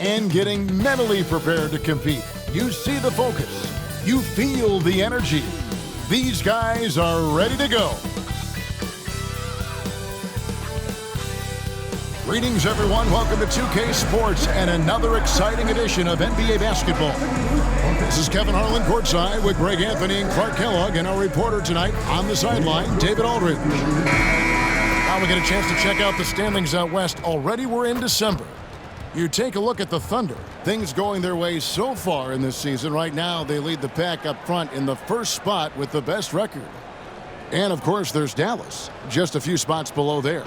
And getting mentally prepared to compete. You see the focus. You feel the energy. These guys are ready to go. Greetings, everyone. Welcome to 2K Sports and another exciting edition of NBA basketball. This is Kevin Harlan courtside with Greg Anthony and Clark Kellogg, and our reporter tonight on the sideline, David Aldridge. Now we get a chance to check out the standings out west. Already we're in December. You take a look at the Thunder. Things going their way so far in this season. Right now, they lead the pack up front in the first spot with the best record. And, of course, there's Dallas, just a few spots below there.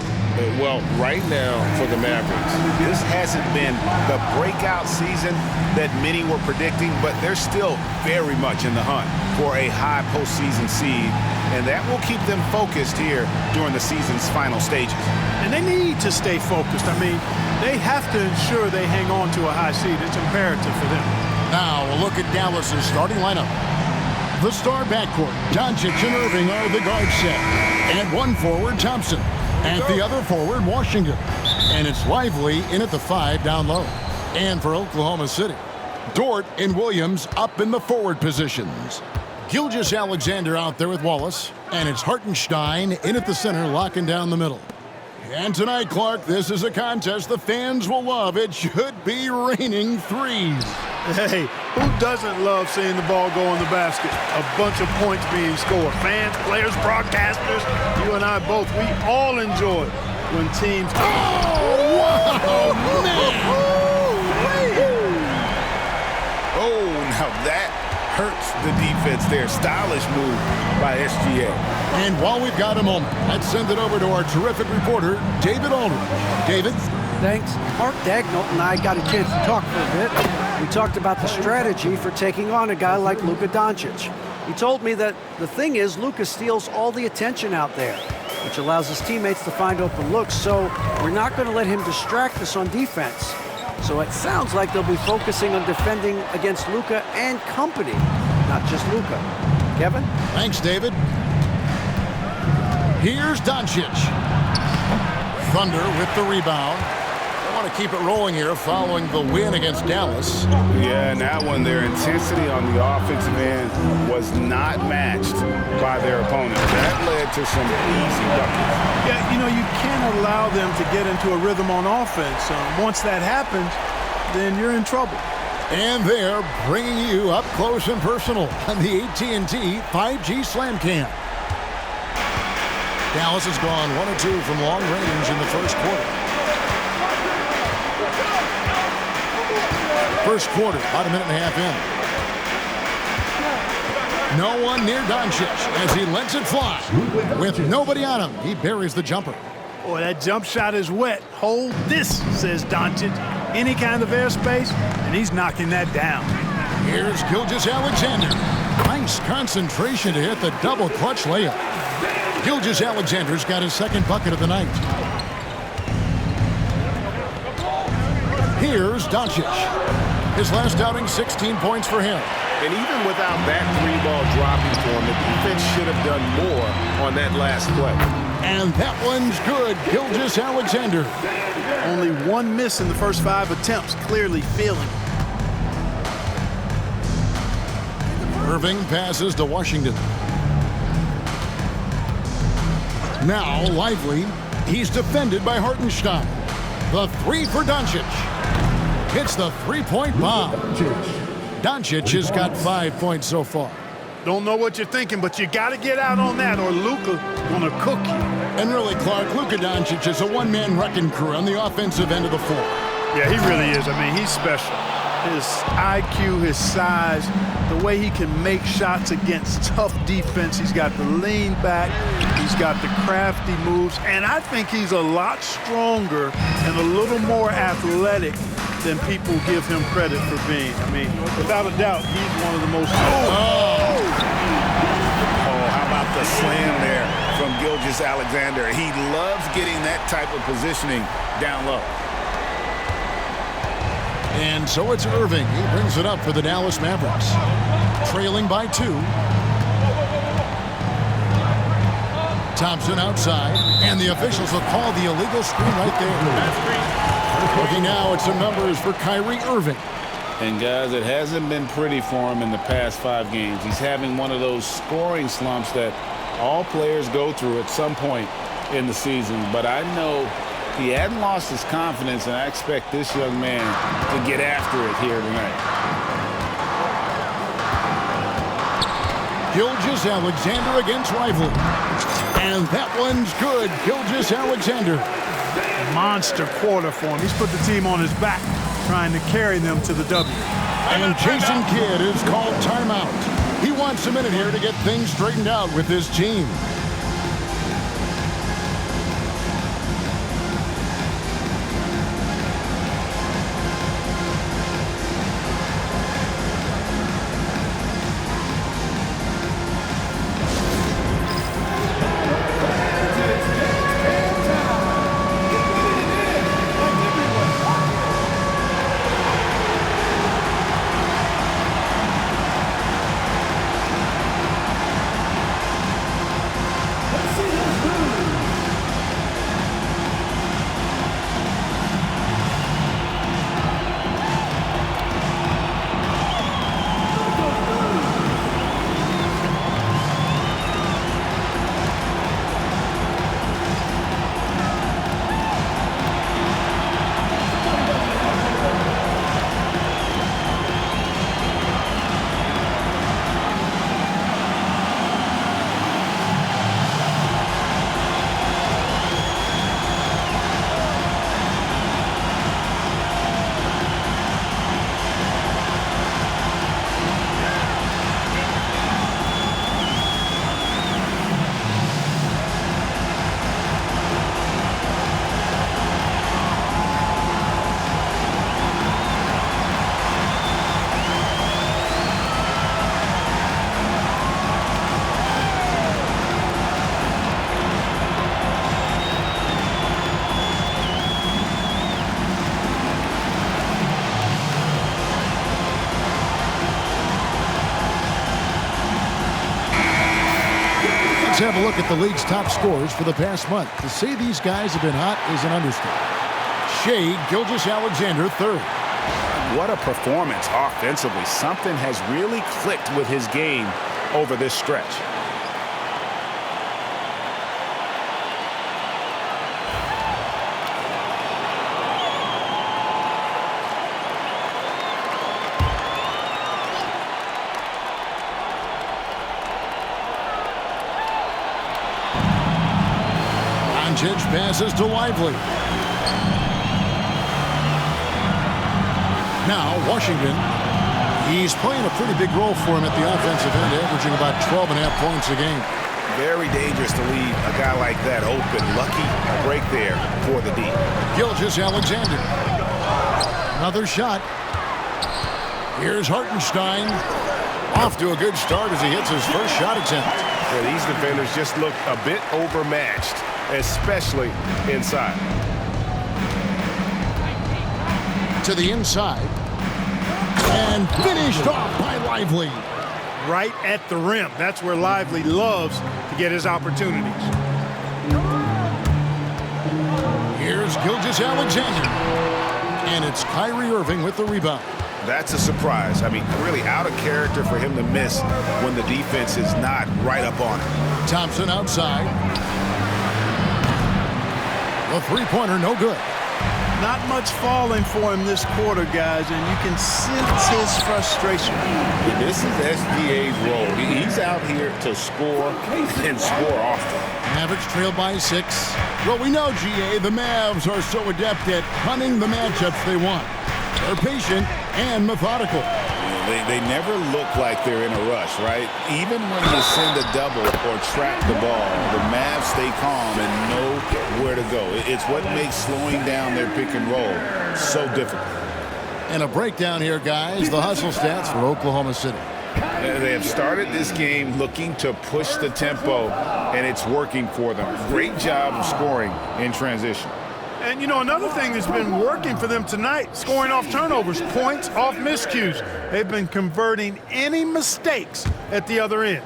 Well, right now for the Mavericks, this hasn't been the breakout season that many were predicting, but they're still very much in the hunt for a high postseason seed, and that will keep them focused here during the season's final stages. And they need to stay focused. I mean, they have to ensure they hang on to a high seed. It's imperative for them. Now, a look at Dallas's starting lineup. The star backcourt, Doncic and Irving are the guard set. And one forward, Thompson. At the other forward, Washington. And it's Lively in at the 5 down low. And for Oklahoma City, Dort and Williams up in the forward positions. Gilgeous-Alexander out there with Wallace. And it's Hartenstein in at the center, locking down the middle. And tonight, Clark, this is a contest the fans will love. It should be raining threes. Hey, who doesn't love seeing the ball go in the basket? A bunch of points being scored. Fans, players, broadcasters, you and I both, we all enjoy when teams... Oh, wow, man! Oh, now that hurts the defense there. Stylish move by SGA. And while we've got a moment, let's send it over to our terrific reporter, David Aldridge. David? Thanks. Mark Dagnall and I got a chance to talk for a bit. We talked about the strategy for taking on a guy like Luka Doncic. He told me that the thing is Luka steals all the attention out there, which allows his teammates to find open looks, so we're not going to let him distract us on defense. So it sounds like they'll be focusing on defending against Luka and company, not just Luka. Kevin? Thanks, David. Here's Doncic. Thunder with the rebound. They want to keep it rolling here following the win against Dallas. yeah, and that one, their intensity on the offensive end was not matched by their opponent. That led to some easy buckets. Yeah, you know, you can't allow them to get into a rhythm on offense. Once that happens, then you're in trouble. And they're bringing you up close and personal on the AT&T 5G Slam Cam. Dallas has gone 1 of 2 from long range in the first quarter. First quarter, about a minute and a half in. No one near Doncic as he lets it fly. With nobody on him, he buries the jumper. Boy, that jump shot is wet. Hold this, says Doncic. Any kind of airspace, and he's knocking that down. Here's Gilgeous-Alexander. Nice concentration to hit the double clutch layup. Gilgeous-Alexander's got his second bucket of the night. Here's Doncic. His last outing, 16 points for him. And even without that three-ball dropping for him, the defense should have done more on that last play. And that one's good. Gilgeous-Alexander. Only one miss in the first 5 attempts, clearly feeling. Irving passes to Washington. Now Lively. He's defended by Hartenstein. The three for Doncic. Hits the three-point bomb. Doncic has got 5 points so far. Don't know what you're thinking, but you got to get out on that or Luka gonna cook you. And really, Clark, Luka Doncic is a one-man wrecking crew on the offensive end of the floor. Yeah, he really is. I mean, he's special. His IQ, his size, the way he can make shots against tough defense. He's got the lean back. He's got the crafty moves. And I think he's a lot stronger and a little more athletic than people give him credit for being. I mean, without a doubt, he's one of the most... Oh, how about the slam there from Gilgeous-Alexander? He loves getting that type of positioning down low. And so it's Irving. He brings it up for the Dallas Mavericks. Trailing by 2. Thompson outside. And the officials will call the illegal screen right there. Looking now at some numbers for Kyrie Irving. And guys, it hasn't been pretty for him in the past 5 games. He's having one of those scoring slumps that all players go through at some point in the season. But I know he hadn't lost his confidence, and I expect this young man to get after it here tonight. Gilgeous-Alexander against Lively. And that one's good. Gilgeous-Alexander. Monster quarter for him. He's put the team on his back, trying to carry them to the W. And Jason Kidd is called timeout. He wants a minute here to get things straightened out with his team. Let's have a look at the league's top scorers for the past month. To say these guys have been hot is an understatement. Shai Gilgeous-Alexander, 3rd. What a performance offensively. Something has really clicked with his game over this stretch. Doncic passes to Lively. Now, Washington, he's playing a pretty big role for him at the offensive end, averaging about 12.5 points a game. Very dangerous to leave a guy like that open. Lucky break there for the D. Gilgeous-Alexander. Another shot. Here's Hartenstein. Off to a good start as he hits his first shot attempt. Yeah, these defenders just look a bit overmatched, especially inside. To the inside. And finished off by Lively. Right at the rim. That's where Lively loves to get his opportunities. Here's Gilgeous-Alexander. And it's Kyrie Irving with the rebound. That's a surprise. I mean, really out of character for him to miss when the defense is not right up on him. Thompson outside. The three-pointer, no good. Not much falling for him this quarter, guys, and you can sense his frustration. This is SGA's role. He's out here to score and score often. Mavericks trail by 6. Well, we know, GA, the Mavs are so adept at hunting the matchups they want. They're patient and methodical. They never look like they're in a rush, right? Even when you send a double or trap the ball, the Mavs stay calm and know where to go. It's what makes slowing down their pick and roll so difficult. And a breakdown here, guys. The hustle stats for Oklahoma City. They have started this game looking to push the tempo, and it's working for them. Great job of scoring in transition. And, you know, another thing that's been working for them tonight, scoring off turnovers, points off miscues. They've been converting any mistakes at the other end.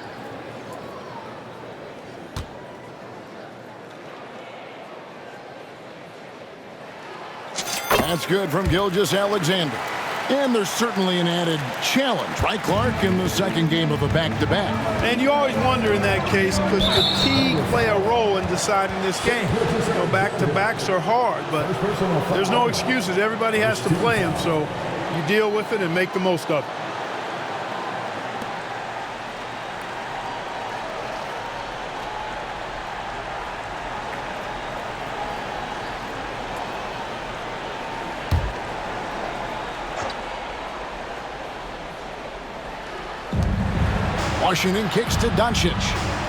That's good from Gilgeous-Alexander. And there's certainly an added challenge, right, Clark, in the second game of a back-to-back. And you always wonder in that case, could fatigue play a role in deciding this game? You know, back-to-backs are hard, but there's no excuses. Everybody has to play them, so you deal with it and make the most of it. Washington kicks to Doncic.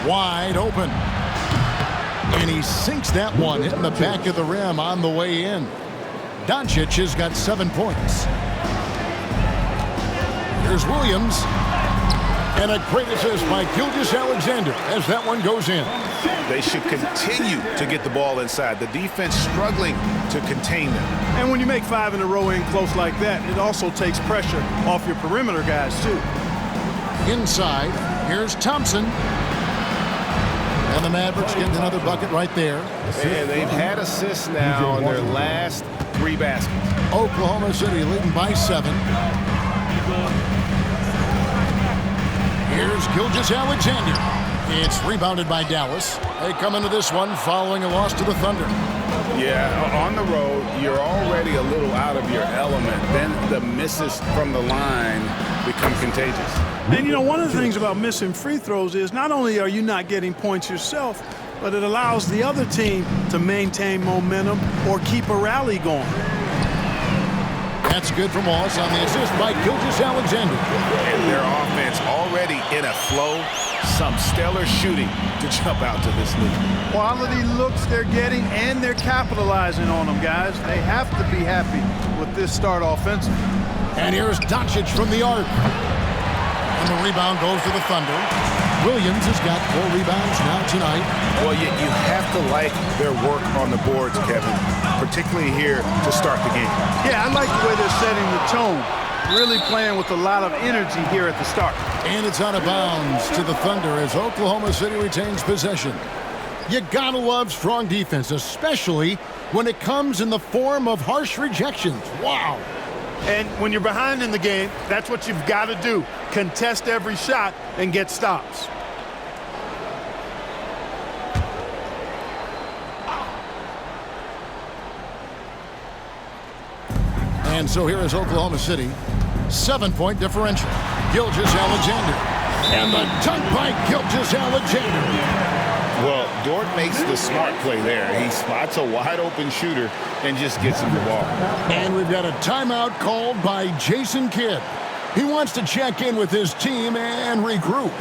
Wide open. And he sinks that one, hitting the back of the rim on the way in. Doncic has got 7 points. Here's Williams. And a great assist by Gilgeous-Alexander as that one goes in. They should continue to get the ball inside. The defense struggling to contain them. And when you make 5 in a row in close like that, it also takes pressure off your perimeter guys, too. Inside, here's Thompson. And the Mavericks getting another bucket right there. And they've had assists now on their last 3 baskets. Oklahoma City leading by 7. Here's Gilgeous-Alexander. It's rebounded by Dallas. They come into this one following a loss to the Thunder. Yeah, on the road, you're already a little out of your element. Then the misses from the line become contagious. And, you know, one of the things about missing free throws is not only are you not getting points yourself, but it allows the other team to maintain momentum or keep a rally going. That's good from Wallace on the assist by Gilgeous-Alexander. And their offense already in a flow. Some stellar shooting to jump out to this lead. Quality looks they're getting, and they're capitalizing on them, guys. They have to be happy with this start offensively. And here's Doncic from the arc. And the rebound goes to the Thunder. Williams has got 4 rebounds now tonight. Well, you have to like their work on the boards, Kevin, particularly here to start the game. Yeah, I like the way they're setting the tone. Really playing with a lot of energy here at the start. And it's out of bounds to the Thunder as Oklahoma City retains possession. You gotta love strong defense, especially when it comes in the form of harsh rejections. Wow. And when you're behind in the game, that's what you've got to do. Contest every shot and get stops. And so here is Oklahoma City. 7-point differential. Gilgeous-Alexander. And the dunk by Gilgeous-Alexander. Well, Dort makes the smart play there. He spots a wide-open shooter and just gets him the ball. And we've got a timeout called by Jason Kidd. He wants to check in with his team and regroup.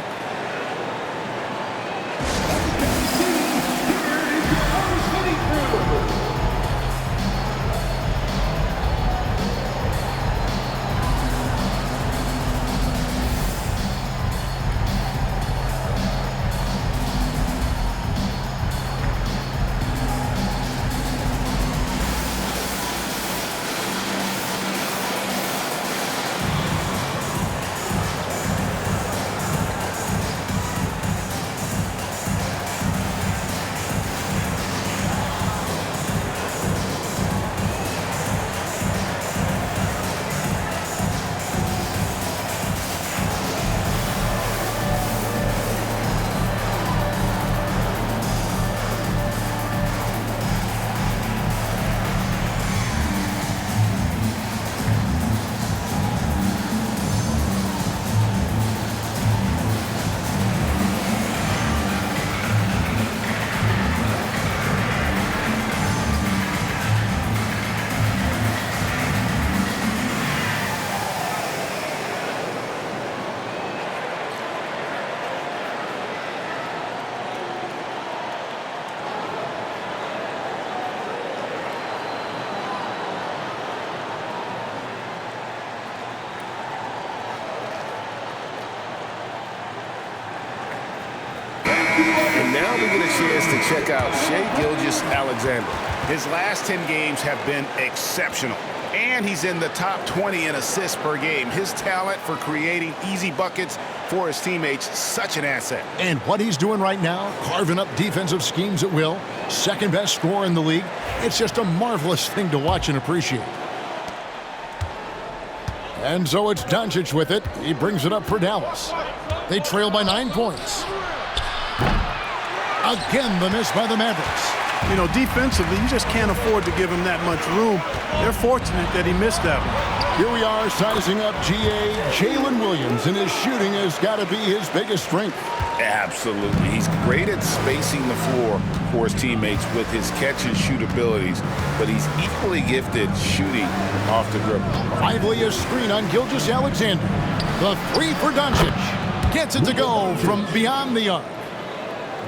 And now we get a chance to check out Shai Gilgeous-Alexander. His last 10 games have been exceptional, and he's in the top 20 in assists per game. His talent for creating easy buckets for his teammates, such an asset. And what he's doing right now, carving up defensive schemes at will, second best scorer in the league, it's just a marvelous thing to watch and appreciate. And so it's Doncic with it. He brings it up for Dallas. They trail by 9 points. Again, the miss by the Mavericks. You know, defensively, you just can't afford to give him that much room. They're fortunate that he missed that one. Here we are sizing up GA. Jalen Williams, and his shooting has got to be his biggest strength. Absolutely. He's great at spacing the floor for his teammates with his catch-and-shoot abilities, but he's equally gifted shooting off the dribble. Lively a screen on Gilgeous-Alexander. The three for Doncic. Gets it to go from beyond the arc.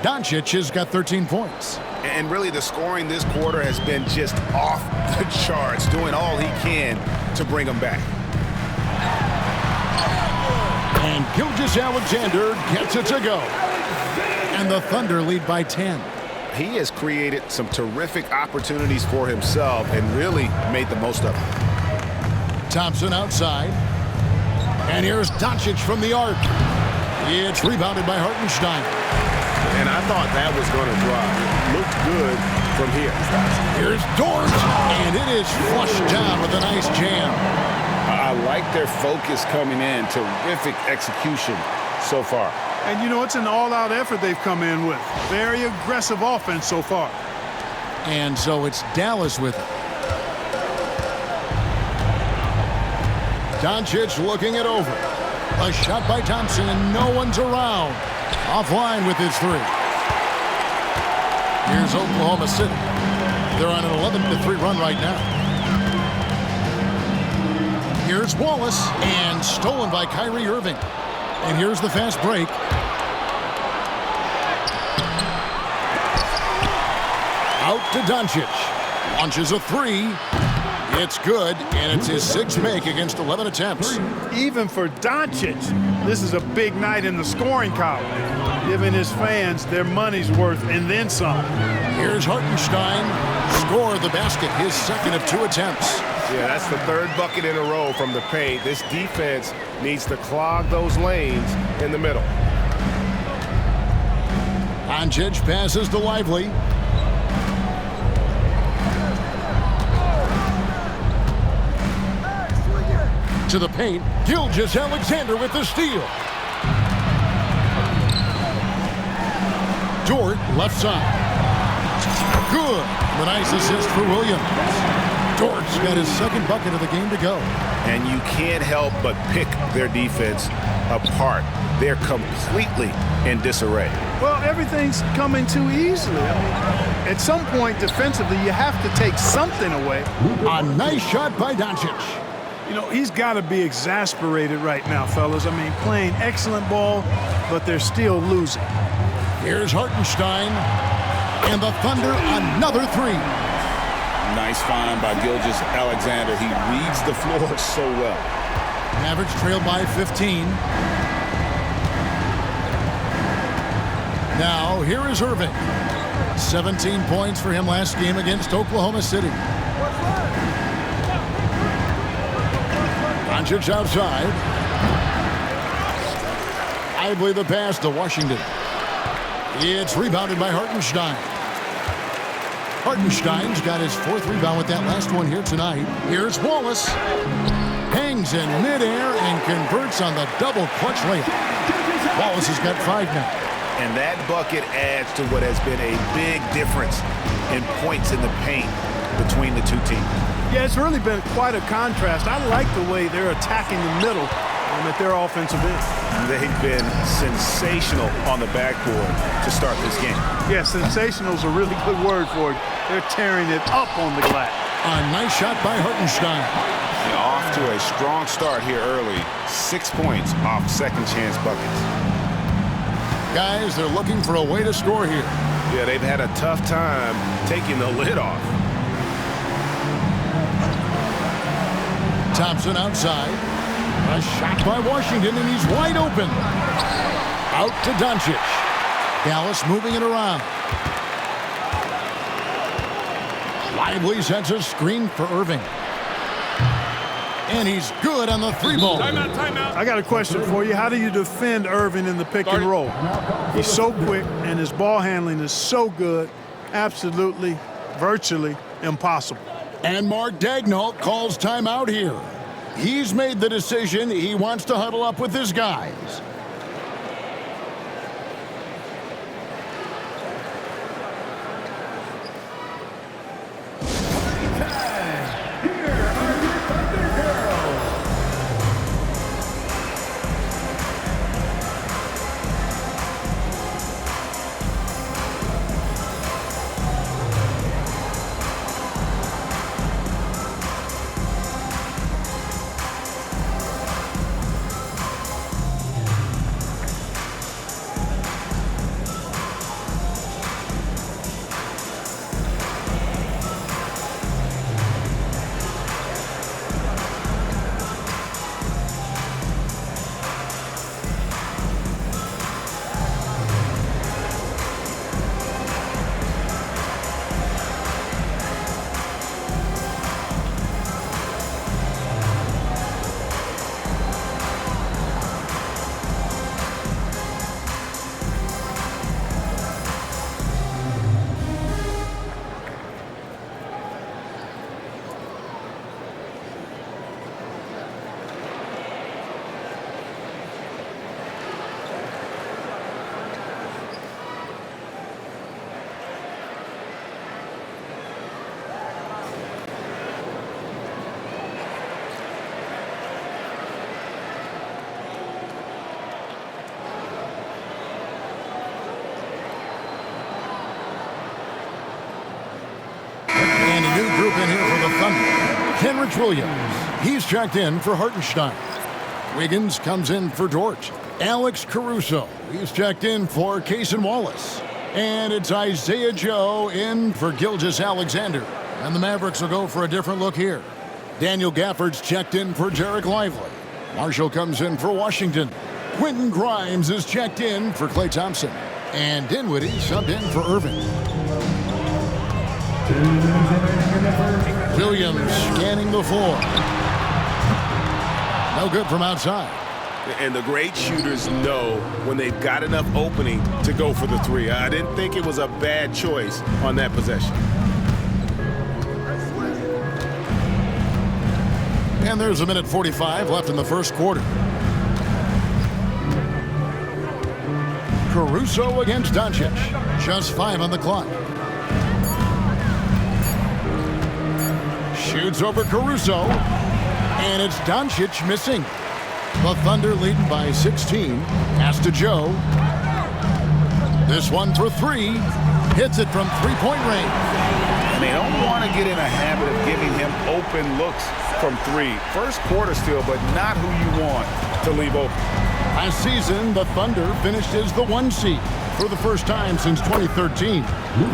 Doncic has got 13 points. And really, the scoring this quarter has been just off the charts, doing all he can to bring them back. And Gilgeous-Alexander gets it to go. And the Thunder lead by 10. He has created some terrific opportunities for himself and really made the most of them. Thompson outside. And here's Doncic from the arc. It's rebounded by Hartenstein. And I thought that was going to drop. It looked good from here. Here's Dort. And it is flushed down with a nice jam. I like their focus coming in. Terrific execution so far. And, you know, it's an all-out effort they've come in with. Very aggressive offense so far. And so it's Dallas with it. Doncic looking it over. A shot by Thompson, and no one's around. Offline with his three. Here's Oklahoma City. They're on an 11-3 run right now. Here's Wallace, and stolen by Kyrie Irving. And here's the fast break. Out to Doncic. Launches a three. It's good, and it's his sixth make against 11 attempts. Even for Doncic, this is a big night in the scoring column, giving his fans their money's worth and then some. Here's Hartenstein. Score the basket, his second of 2 attempts. Yeah, that's the third bucket in a row from the paint. This defense needs to clog those lanes in the middle. Doncic passes to Lively. To the paint, Gilgeous-Alexander with the steal. Dort, left side. Good. The nice assist for Williams. Dort's got his second bucket of the game to go. And you can't help but pick their defense apart. They're completely in disarray. Well, everything's coming too easily. I mean, at some point defensively, you have to take something away. A nice shot by Doncic. You know, he's got to be exasperated right now, fellas. I mean, playing excellent ball, but they're still losing. Here's Hartenstein. And the Thunder, another three. Nice find by Gilgeous-Alexander. He reads the floor so well. Mavericks trail by 15. Now, here is Irving. 17 points for him last game against Oklahoma City. Doncic outside. Lively the pass to Washington. It's rebounded by Hartenstein. Hartenstein's got his fourth rebound with that last one here tonight. Here's Wallace. Hangs in midair and converts on the double clutch layup. Wallace has got 5 now. And that bucket adds to what has been a big difference in points in the paint between the two teams. Yeah, it's really been quite a contrast. I like the way they're attacking the middle at their offensive end. They've been sensational on the backboard to start this game. Yeah, sensational is a really good word for it. They're tearing it up on the glass. A nice shot by Hartenstein. Off to a strong start here early. 6 points off second chance buckets. Guys, they're looking for a way to score here. Yeah, they've had a tough time taking the lid off. Thompson outside. A shot by Washington, and he's wide open. Out to Doncic. Dallas moving it around. Lively sets a screen for Irving. And he's good on the 3-ball. Timeout. I got a question for you. How do you defend Irving in the pick and roll? He's so quick, and his ball handling is so good. Absolutely, virtually impossible. And Mark Daigneault calls timeout here. He's made the decision. He wants to huddle up with his guys. Group in here for the Thunder. Kenrich Williams. He's checked in for Hartenstein. Wiggins comes in for Dort. Alex Caruso. He's checked in for Cason Wallace. And it's Isaiah Joe in for Gilgeous-Alexander. And the Mavericks will go for a different look here. Daniel Gafford's checked in for Jarek Lively. Marshall comes in for Washington. Quentin Grimes is checked in for Klay Thompson. And Dinwiddie subbed in for Irving. Williams scanning the floor. No good from outside. And the great shooters know when they've got enough opening to go for the three. I didn't think it was a bad choice on that possession. And there's a minute 45 left in the first quarter. Caruso against Doncic. Just 5 on the clock. Shoots over Caruso. And it's Doncic missing. The Thunder leading by 16. Pass to Joe. This one for three. Hits it from three-point range. And they don't want to get in a habit of giving him open looks from three. First quarter still, but not who you want to leave open. Last season, the Thunder finished as the 1 seed for the first time since 2013.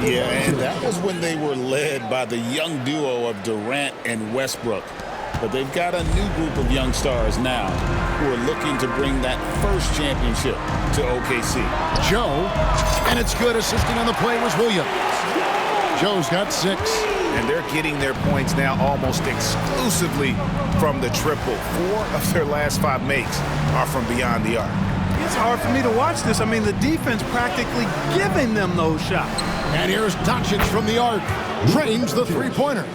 Yeah, and that was when they were led by the young duo of Durant and Westbrook. But they've got a new group of young stars now who are looking to bring that first championship to OKC. Joe, and it's good. Assisting on the play was Williams. Joe's got 6. And they're getting their points now almost exclusively from the triple. 4 of their last 5 makes are from beyond the arc. It's hard for me to watch this. I mean, the defense practically giving them those shots. And here's Doncic from the arc. Drains the three-pointer.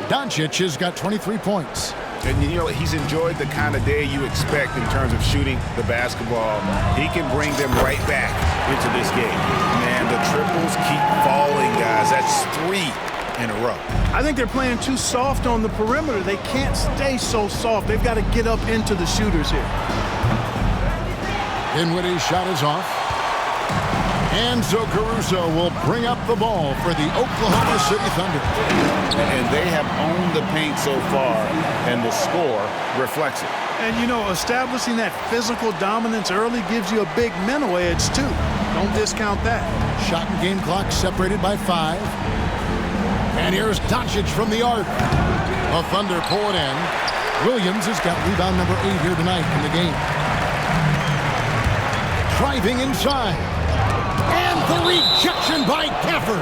Doncic has got 23 points. And, you know, he's enjoyed the kind of day you expect in terms of shooting the basketball. He can bring them right back into this game. Man, the triples keep falling, guys. That's 3 in a row. I think they're playing too soft on the perimeter. They can't stay so soft. They've got to get up into the shooters here. Dinwiddie's shot is off. And so Caruso will bring up the ball for the Oklahoma City Thunder. And they have owned the paint so far, and the score reflects it. And, you know, establishing that physical dominance early gives you a big mental edge, too. Don't discount that. Shot and game clock separated by 5. And here's Doncic from the arc. The Thunder pull it in. Williams has got rebound number 8 here tonight in the game. Driving inside. And the rejection by Gafford.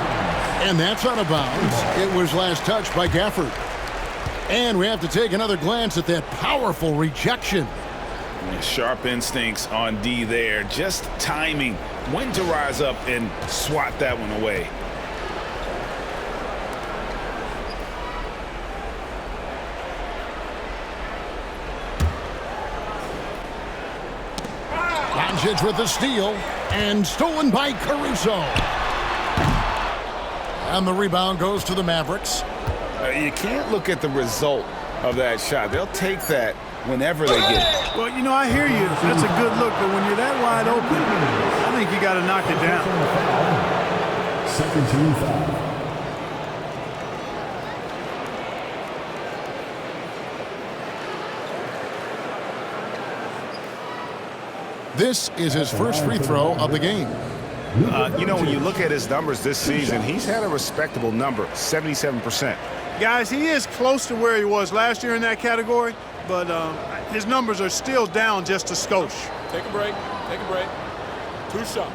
And that's out of bounds. It was last touched by Gafford. And we have to take another glance at that powerful rejection. Sharp instincts on D there. Just timing when to rise up and swat that one away. Doncic with the steal, and stolen by Caruso. And the rebound goes to the Mavericks. You can't look at the result of that shot. They'll take that whenever they get it. Well, you know, I hear you. That's a good look, but when you're that wide open, I think you got to knock it down. Second team foul. This is his first free throw of the game. You know, when you look at his numbers this season, he's had a respectable number, 77%. Guys, he is close to where he was last year in that category, but his numbers are still down just a skosh. Take a break. Take a break. 2 shots.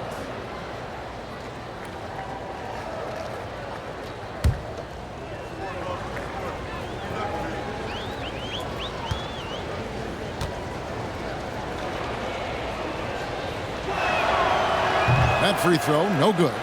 That free throw, no good.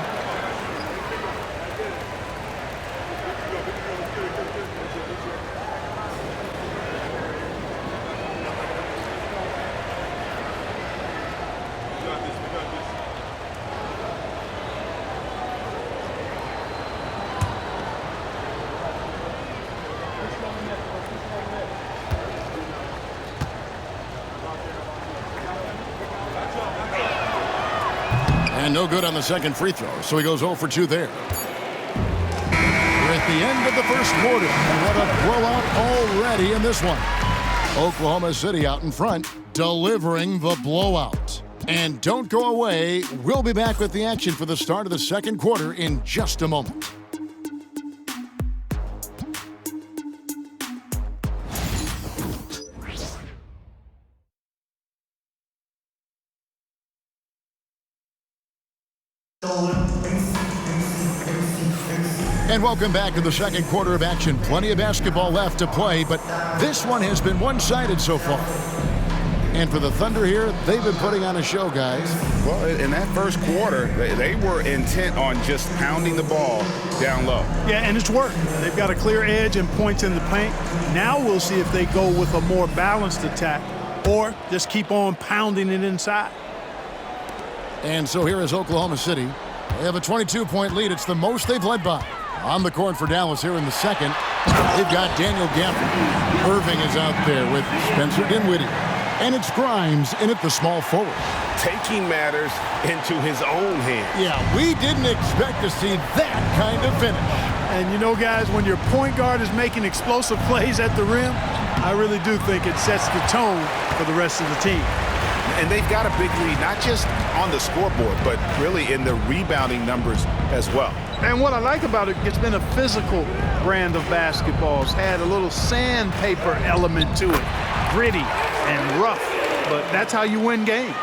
And no good on the second free throw, so he goes 0 for 2 there. We're at the end of the first quarter. And what a blowout already in this one. Oklahoma City out in front, delivering the blowout. And don't go away. We'll be back with the action for the start of the second quarter in just a moment. And welcome back to the second quarter of action. Plenty of basketball left to play, but this one has been one-sided so far. And for the Thunder here, they've been putting on a show, guys. Well, in that first quarter, they were intent on just pounding the ball down low. Yeah, and it's worked. They've got a clear edge and points in the paint. Now we'll see if they go with a more balanced attack or just keep on pounding it inside. And so here is Oklahoma City. They have a 22-point lead. It's the most they've led by. On the court for Dallas here in the second. They've got Daniel Gafford. Irving is out there with Spencer Dinwiddie. And it's Grimes in at the small forward. Taking matters into his own hands. Yeah, we didn't expect to see that kind of finish. And you know, guys, when your point guard is making explosive plays at the rim, I really do think it sets the tone for the rest of the team. And they've got a big lead, not just on the scoreboard, but really in the rebounding numbers as well. And what I like about it, it's been a physical brand of basketball. It's had a little sandpaper element to it. Gritty and rough, but that's how you win games.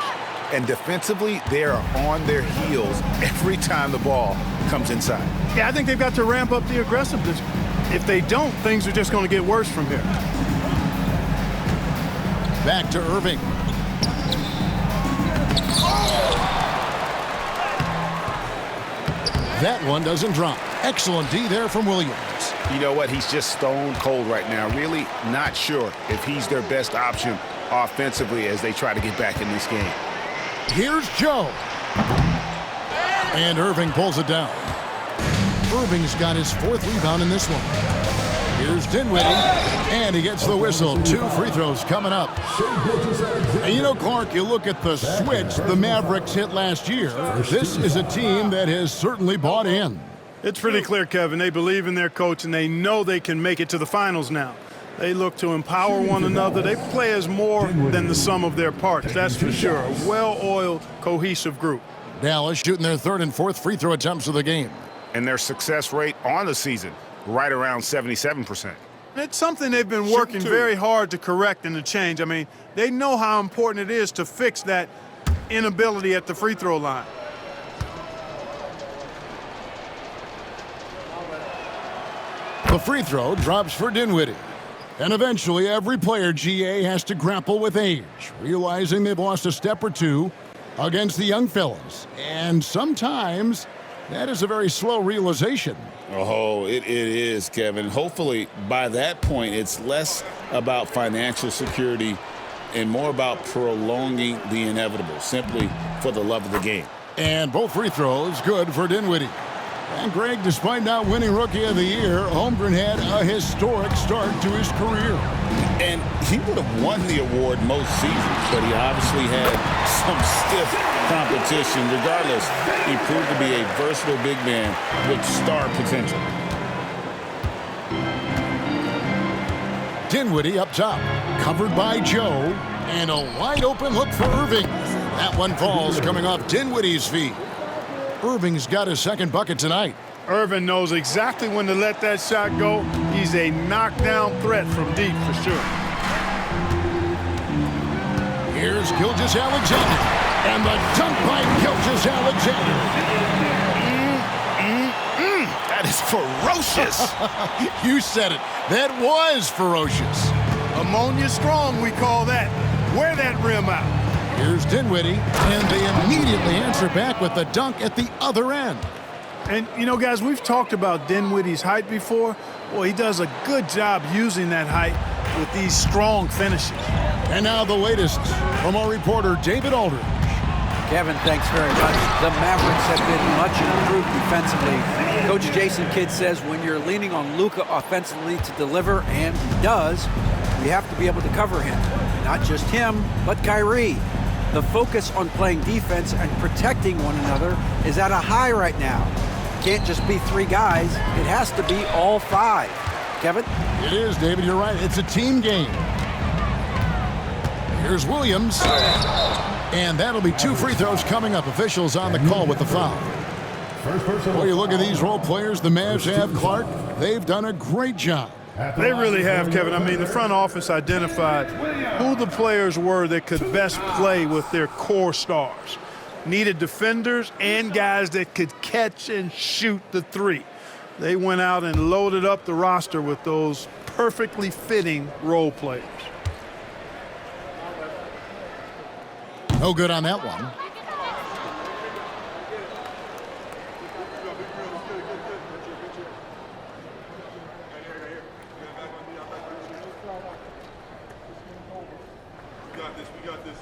And defensively, they are on their heels every time the ball comes inside. Yeah, I think they've got to ramp up the aggressiveness. If they don't, things are just going to get worse from here. Back to Irving. That one doesn't drop. Excellent D there from Williams. You know what? He's just stone cold right now. Really not sure if he's their best option offensively as they try to get back in this game. Here's Joe. And Irving pulls it down. Irving's got his 4th rebound in this one. Here's Dinwiddie, and he gets the whistle. 2 free throws coming up. And you know, Clark, you look at the switch the Mavericks hit last year. This is a team that has certainly bought in. It's pretty clear, Kevin. They believe in their coach, and they know they can make it to the finals now. They look to empower one another. They play as more than the sum of their parts, that's for sure. A well-oiled, cohesive group. Dallas shooting their 3rd and 4th free throw attempts of the game. And their success rate on the season, right around 77%. It's something they've been working very hard to correct and to change. I mean, they know how important it is to fix that inability at the free throw line. The free throw drops for Dinwiddie. And eventually, every player, GA, has to grapple with age, realizing they've lost a step or two against the young fellas. And sometimes that is a very slow realization. Oh, it is, Kevin. Hopefully, by that point, it's less about financial security and more about prolonging the inevitable, simply for the love of the game. And both free throws good for Dinwiddie. And Greg, despite not winning Rookie of the Year, Holmgren had a historic start to his career. And he would have won the award most seasons, but he obviously had some stiff competition. Regardless, he proved to be a versatile big man with star potential. Dinwiddie up top, covered by Joe, and a wide open look for Irving. That one falls coming off Dinwiddie's feet. Irving's got his 2nd bucket tonight. Irving knows exactly when to let that shot go. He's a knockdown threat from deep for sure. Here's Gilgeous-Alexander. And the dunk by Gilgeous-Alexander. That is ferocious. You said it. That was ferocious. Ammonia strong, we call that. Wear that rim out. Here's Dinwiddie, and they immediately answer back with the dunk at the other end. And, you know, guys, we've talked about Dinwiddie's height before. Well, he does a good job using that height with these strong finishes. And now the latest from our reporter, David Aldridge. Kevin, thanks very much. The Mavericks have been much improved defensively. Coach Jason Kidd says when you're leaning on Luka offensively to deliver, and he does, we have to be able to cover him. Not just him, but Kyrie. The focus on playing defense and protecting one another is at a high right now. It can't just be 3 guys. It has to be all 5. Kevin? It is, David. You're right. It's a team game. Here's Williams. And that'll be 2 free throws coming up. Officials on the call with the foul. Well, you look at these role players the Mavs have, Clark. They've done a great job. They really have, Kevin. I mean, the front office identified who the players were that could best play with their core stars. Needed defenders and guys that could catch and shoot the 3. They went out and loaded up the roster with those perfectly fitting role players. No good on that one. We got this.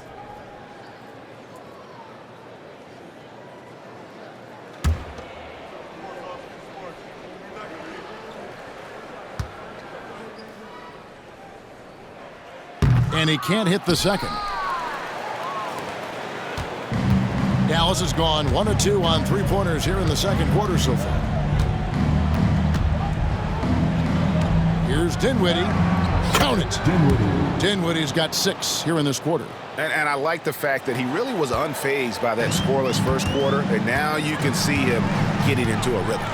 And he can't hit the second. Dallas has gone 1 of 2 on three-pointers here in the second quarter so far. Here's Dinwiddie. Count it. Dinwiddie's got 6 here in this quarter. And I like the fact that he really was unfazed by that scoreless first quarter, and now you can see him getting into a rhythm.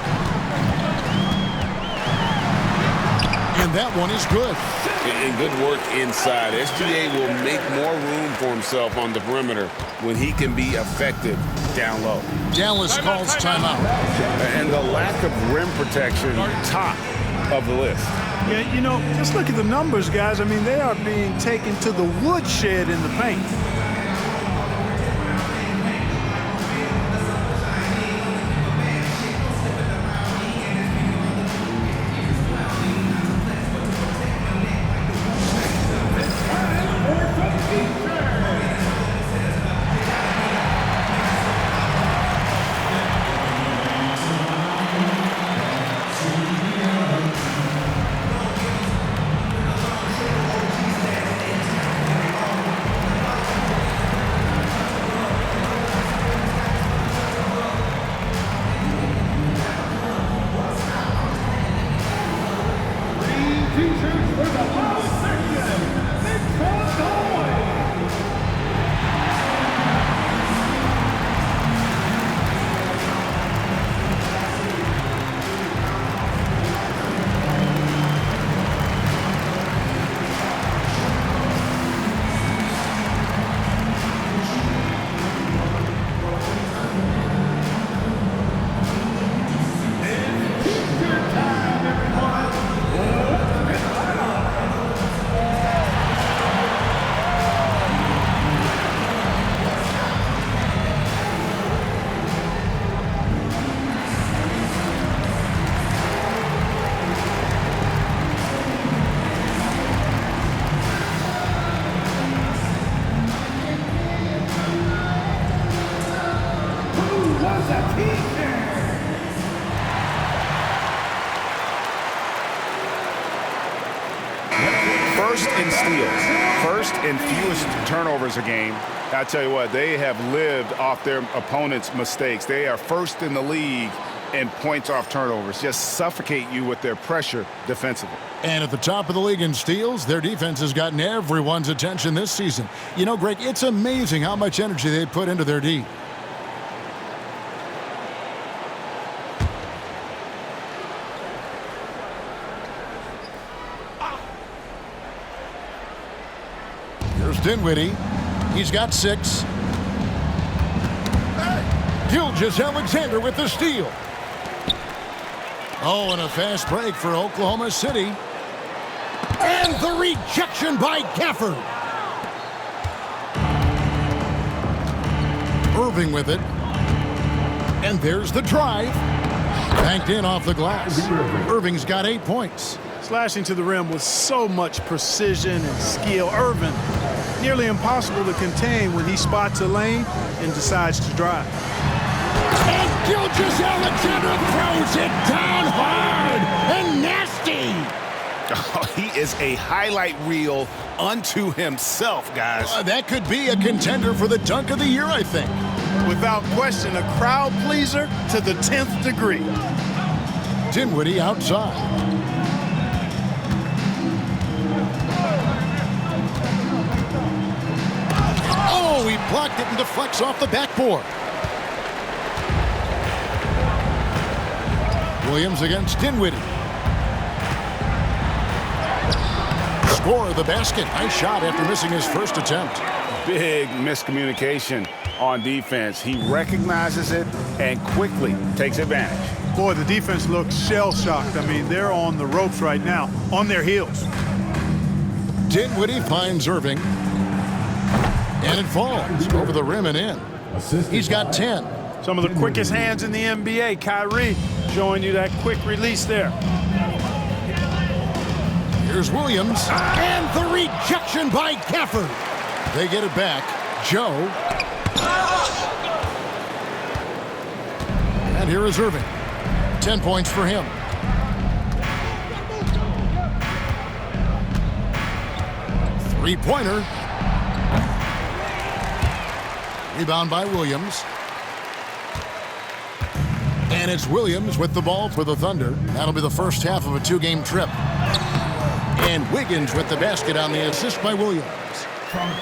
And that one is good. And good work inside. SGA will make more room for himself on the perimeter when he can be effective down low. Dallas calls timeout. And the lack of rim protection, top of the list. Yeah, you know, just look at the numbers, guys. I mean, they are being taken to the woodshed in the paint. First in steals, first in fewest turnovers a game. I tell you what, they have lived off their opponent's mistakes. They are first in the league in points off turnovers. Just suffocate you with their pressure defensively. And at the top of the league in steals, their defense has gotten everyone's attention this season. You know, Greg, it's amazing how much energy they put into their D. Here's Dinwiddie. He's got 6. Gilgeous-Alexander with the steal. Oh, and a fast break for Oklahoma City. And the rejection by Gafford. Irving with it. And there's the drive. Banked in off the glass. Irving's got 8 points. Slashing to the rim with so much precision and skill. Irving, nearly impossible to contain when he spots a lane and decides to drive. And Gilgeous-Alexander throws it down hard and nasty. Oh, he is a highlight reel unto himself, guys. That could be a contender for the dunk of the year, I think. Without question, a crowd pleaser to the 10th degree. Dinwiddie outside. Oh, he blocked it and deflects off the backboard. Williams against Dinwiddie. Score the basket. Nice shot after missing his first attempt. Big miscommunication on defense. He recognizes it and quickly takes advantage. Boy, the defense looks shell-shocked. I mean, they're on the ropes right now, on their heels. Dinwiddie finds Irving. And it falls over the rim and in. He's got 10. Some of the quickest hands in the NBA. Kyrie showing you that quick release there. Here's Williams. And the rejection by Gafford. They get it back. Joe. And here is Irving. 10 points for him. Three-pointer. Rebound by Williams. And it's Williams with the ball for the Thunder. That'll be the first half of a two-game trip. And Wiggins with the basket on the assist by Williams.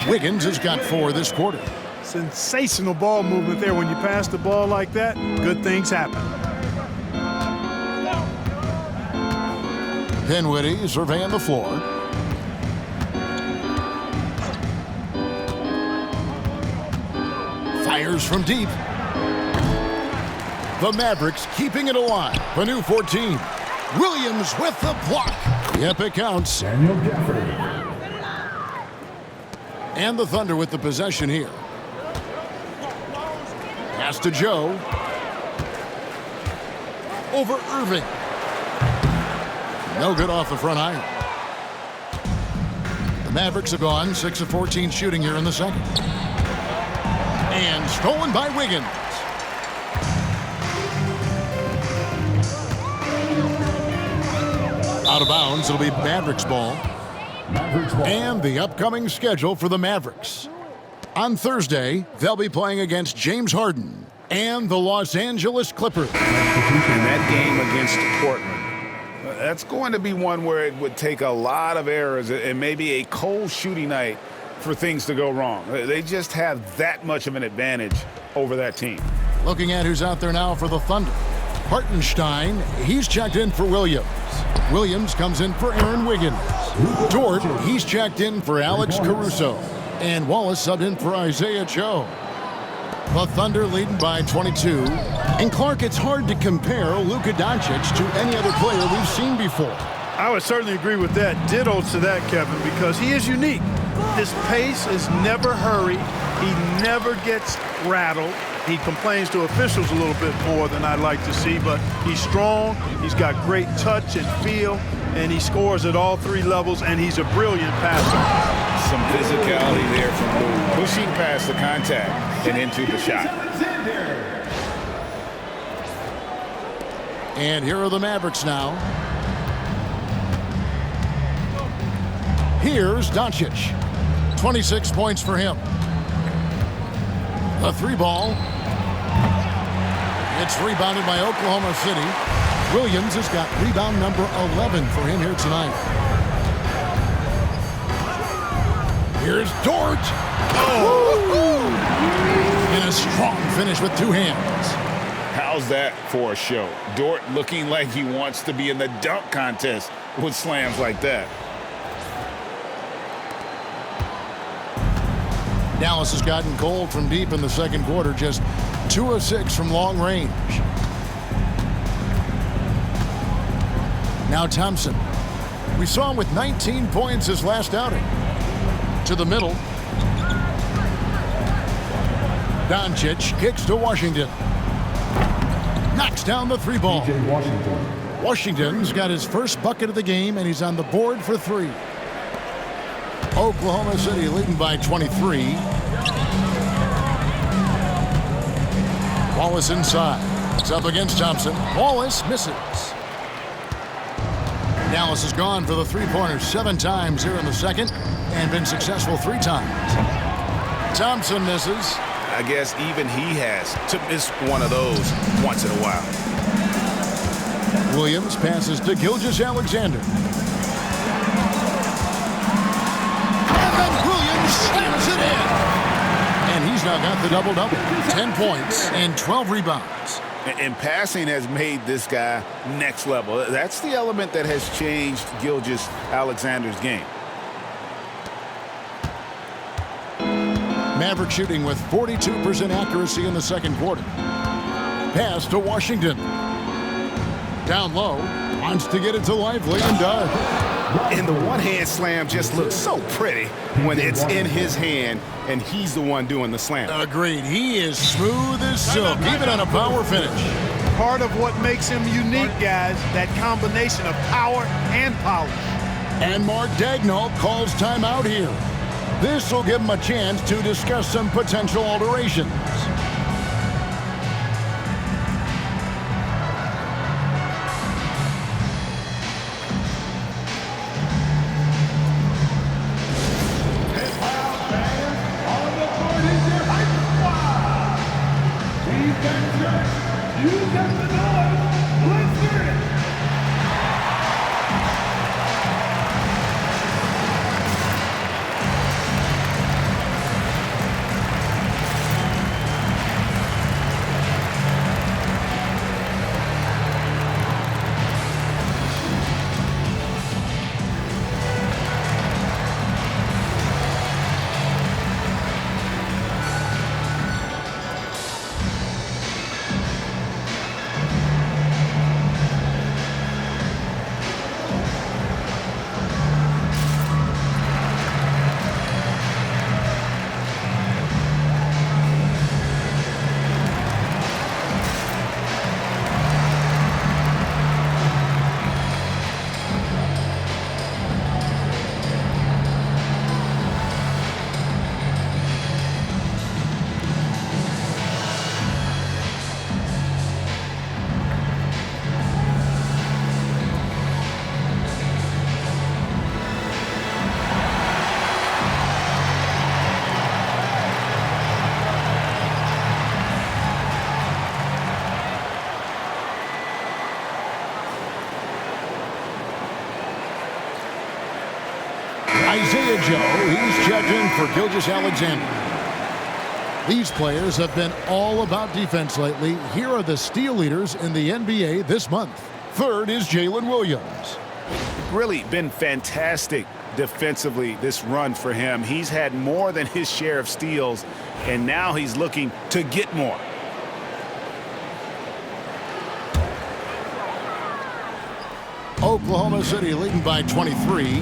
Wiggins has got 4 this quarter. Sensational ball movement there. When you pass the ball like that, good things happen. Dinwiddie surveying the floor. Fires from deep. The Mavericks keeping it alive. A new 14. Williams with the block. Yep, it counts. Daniel Jeffrey. And the Thunder with the possession here. Pass to Joe. Over Irving. No good off the front iron. The Mavericks have gone 6 of 14 shooting here in the second. And stolen by Wiggins. Out of bounds, it'll be Mavericks ball. Mavericks ball. And the upcoming schedule for the Mavericks. On Thursday, they'll be playing against James Harden and the Los Angeles Clippers. And that game against Portland, that's going to be one where it would take a lot of errors and maybe a cold shooting night for things to go wrong. They just have that much of an advantage over that team. Looking at who's out there now for the Thunder. Hartenstein, he's checked in for Williams. Williams comes in for Aaron Wiggins. Dort, he's checked in for Alex Caruso. And Wallace subbed in for Isaiah Joe. The Thunder leading by 22. And Clark, it's hard to compare Luka Doncic to any other player we've seen before. I would certainly agree with that. Ditto to that, Kevin, because he is unique. His pace is never hurried. He never gets rattled. He complains to officials a little bit more than I'd like to see, but he's strong. He's got great touch and feel, and he scores at all 3 levels, and he's a brilliant passer. Some physicality there from Luka, pushing past the contact and into the shot. And here are the Mavericks now. Here's Doncic. 26 points for him. The 3-ball. It's rebounded by Oklahoma City. Williams has got rebound number 11 for him here tonight. Here's Dort. Oh! And a strong finish with 2 hands. How's that for a show? Dort looking like he wants to be in the dunk contest with slams like that. Dallas has gotten cold from deep in the second quarter, just 2 of 6 from long range. Now Thompson. We saw him with 19 points his last outing. To the middle. Doncic kicks to Washington. Knocks down the 3-ball. DJ Washington. Washington's got his first bucket of the game, and he's on the board for 3. Oklahoma City leading by 23. Wallace inside. It's up against Thompson. Wallace misses. Dallas has gone for the 3-pointer 7 times here in the second and been successful 3 times. Thompson misses. I guess even he has to miss one of those once in a while. Williams passes to Gilgeous-Alexander. And then Williams slams it in. And he's now got the double-double. 10 points and 12 rebounds. And passing has made this guy next level. That's the element that has changed Gilgeous-Alexander's game. Maverick shooting with 42% accuracy in the second quarter. Pass to Washington. Down low. Wants to get it to Lively and does. And the one-hand slam just looks so pretty when it's in his hand and he's the one doing the slam. Agreed. He is smooth as silk, even on a power finish. Part of what makes him unique, guys, that combination of power and polish. And Mark Daigneault calls timeout here. This will give him a chance to discuss some potential alterations. Isaiah Joe. He's checked in for Gilgeous-Alexander. These players have been all about defense lately. Here are the steal leaders in the NBA this month. Third is Jalen Williams. Really been fantastic defensively this run for him. He's had more than his share of steals, and now he's looking to get more. Oklahoma City leading by 23.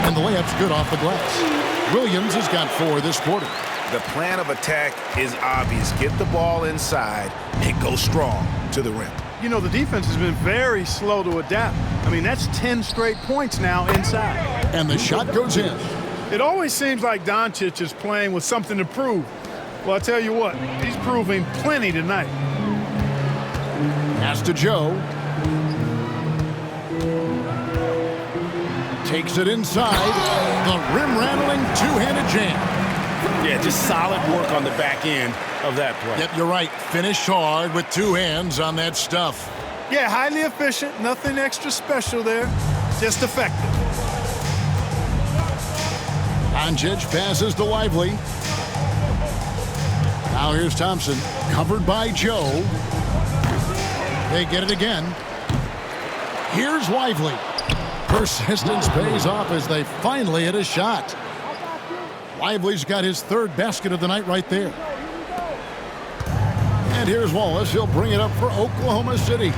And the layup's good off the glass. Williams has got 4 this quarter. The plan of attack is obvious. Get the ball inside and go strong to the rim. You know, the defense has been very slow to adapt. I mean, that's 10 straight points now inside. And the shot goes in. It always seems like Doncic is playing with something to prove. Well, I tell you what, he's proving plenty tonight. Pass to Joe. Takes it inside. The rim-rattling two-handed jam. Yeah, just solid work on the back end of that play. Yep, you're right. Finished hard with 2 hands on that stuff. Yeah, highly efficient. Nothing extra special there. Just effective. Doncic passes to Lively. Now here's Thompson. Covered by Joe. They get it again. Here's Lively. Persistence pays off as they finally hit a shot. Lively's got his 3rd basket of the night right there. And here's Wallace. He'll bring it up for Oklahoma City.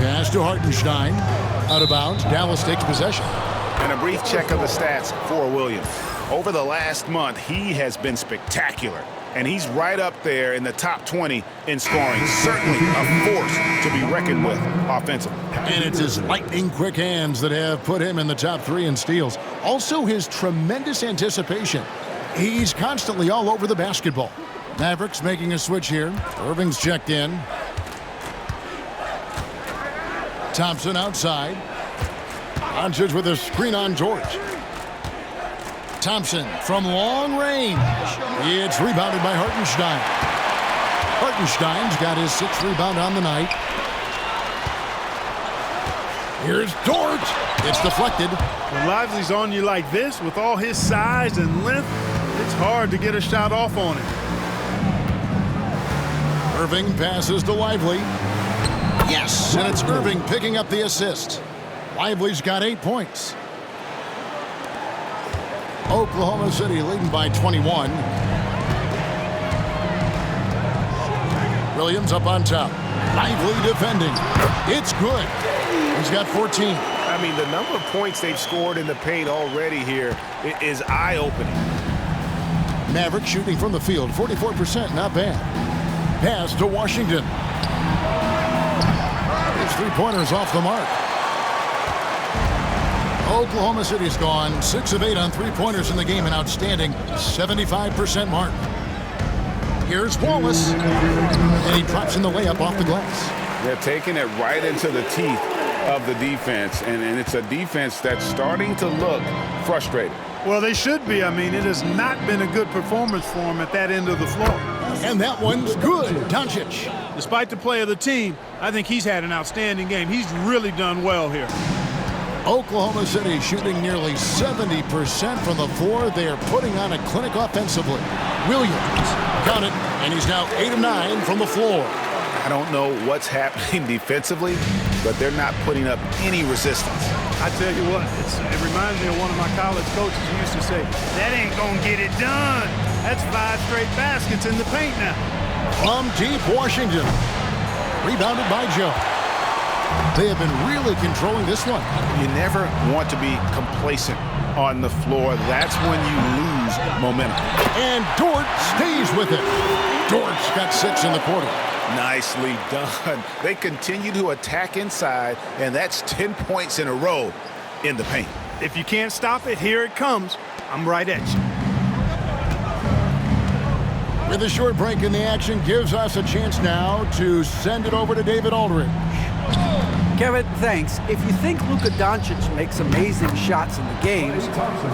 Pass to Hartenstein. Out of bounds. Dallas takes possession. And a brief check of the stats for Williams. Over the last month, he has been spectacular. And he's right up there in the top 20 in scoring. Certainly a force to be reckoned with offensively. And it's his lightning-quick hands that have put him in the top 3 in steals. Also, his tremendous anticipation. He's constantly all over the basketball. Mavericks making a switch here. Irving's checked in. Thompson outside. Doncic with a screen on George. Thompson from long range. It's rebounded by Hartenstein. Hartenstein's got his 6th rebound on the night. Here's Dort. It's deflected. When Lively's on you like this, with all his size and length, it's hard to get a shot off on him. Irving passes to Lively. Yes, and it's Irving picking up the assist. Lively's got 8 points. Oklahoma City leading by 21. Williams up on top. Lively defending. It's good. He's got 14. I mean, the number of points they've scored in the paint already here is eye-opening. Mavericks shooting from the field, 44%, not bad. Pass to Washington. His 3-pointers off the mark. Oklahoma City's gone 6 of 8 on 3-pointers in the game, an outstanding 75% mark. Here's Wallace, and he drops in the layup off the glass. They're taking it right into the teeth of the defense, and it's a defense that's starting to look frustrated. Well, they should be. I mean, it has not been a good performance for them at that end of the floor. And that one's good. Doncic. Despite the play of the team, I think he's had an outstanding game. He's really done well here. Oklahoma City shooting nearly 70% from the floor. They are putting on a clinic offensively. Williams, count it, and he's now 8 of 9 from the floor. I don't know what's happening defensively, but they're not putting up any resistance. I tell you what, it reminds me of one of my college coaches who used to say, that ain't gonna get it done. That's 5 straight baskets in the paint now. From deep Washington. Rebounded by Joe. They have been really controlling this one. You never want to be complacent on the floor. That's when you lose momentum. And Dort stays with it. Dort's got 6 in the quarter. Nicely done. They continue to attack inside, and that's 10 points in a row in the paint. If you can't stop it, here it comes. I'm right at you. With a short break in the action, gives us a chance now to send it over to David Aldridge. Kevin, thanks. If you think Luka Doncic makes amazing shots in the games,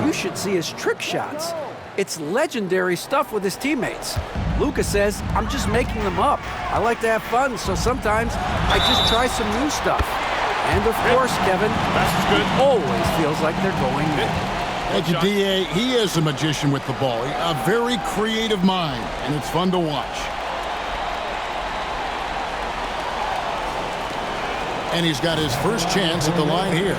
you should see his trick shots. It's legendary stuff with his teammates. Luka says, I'm just making them up. I like to have fun, so sometimes I just try some new stuff. And of course, Kevin, it always feels like they're going in. Thank you, D.A. He is a magician with the ball. A very creative mind, and it's fun to watch. And he's got his first chance at the line here.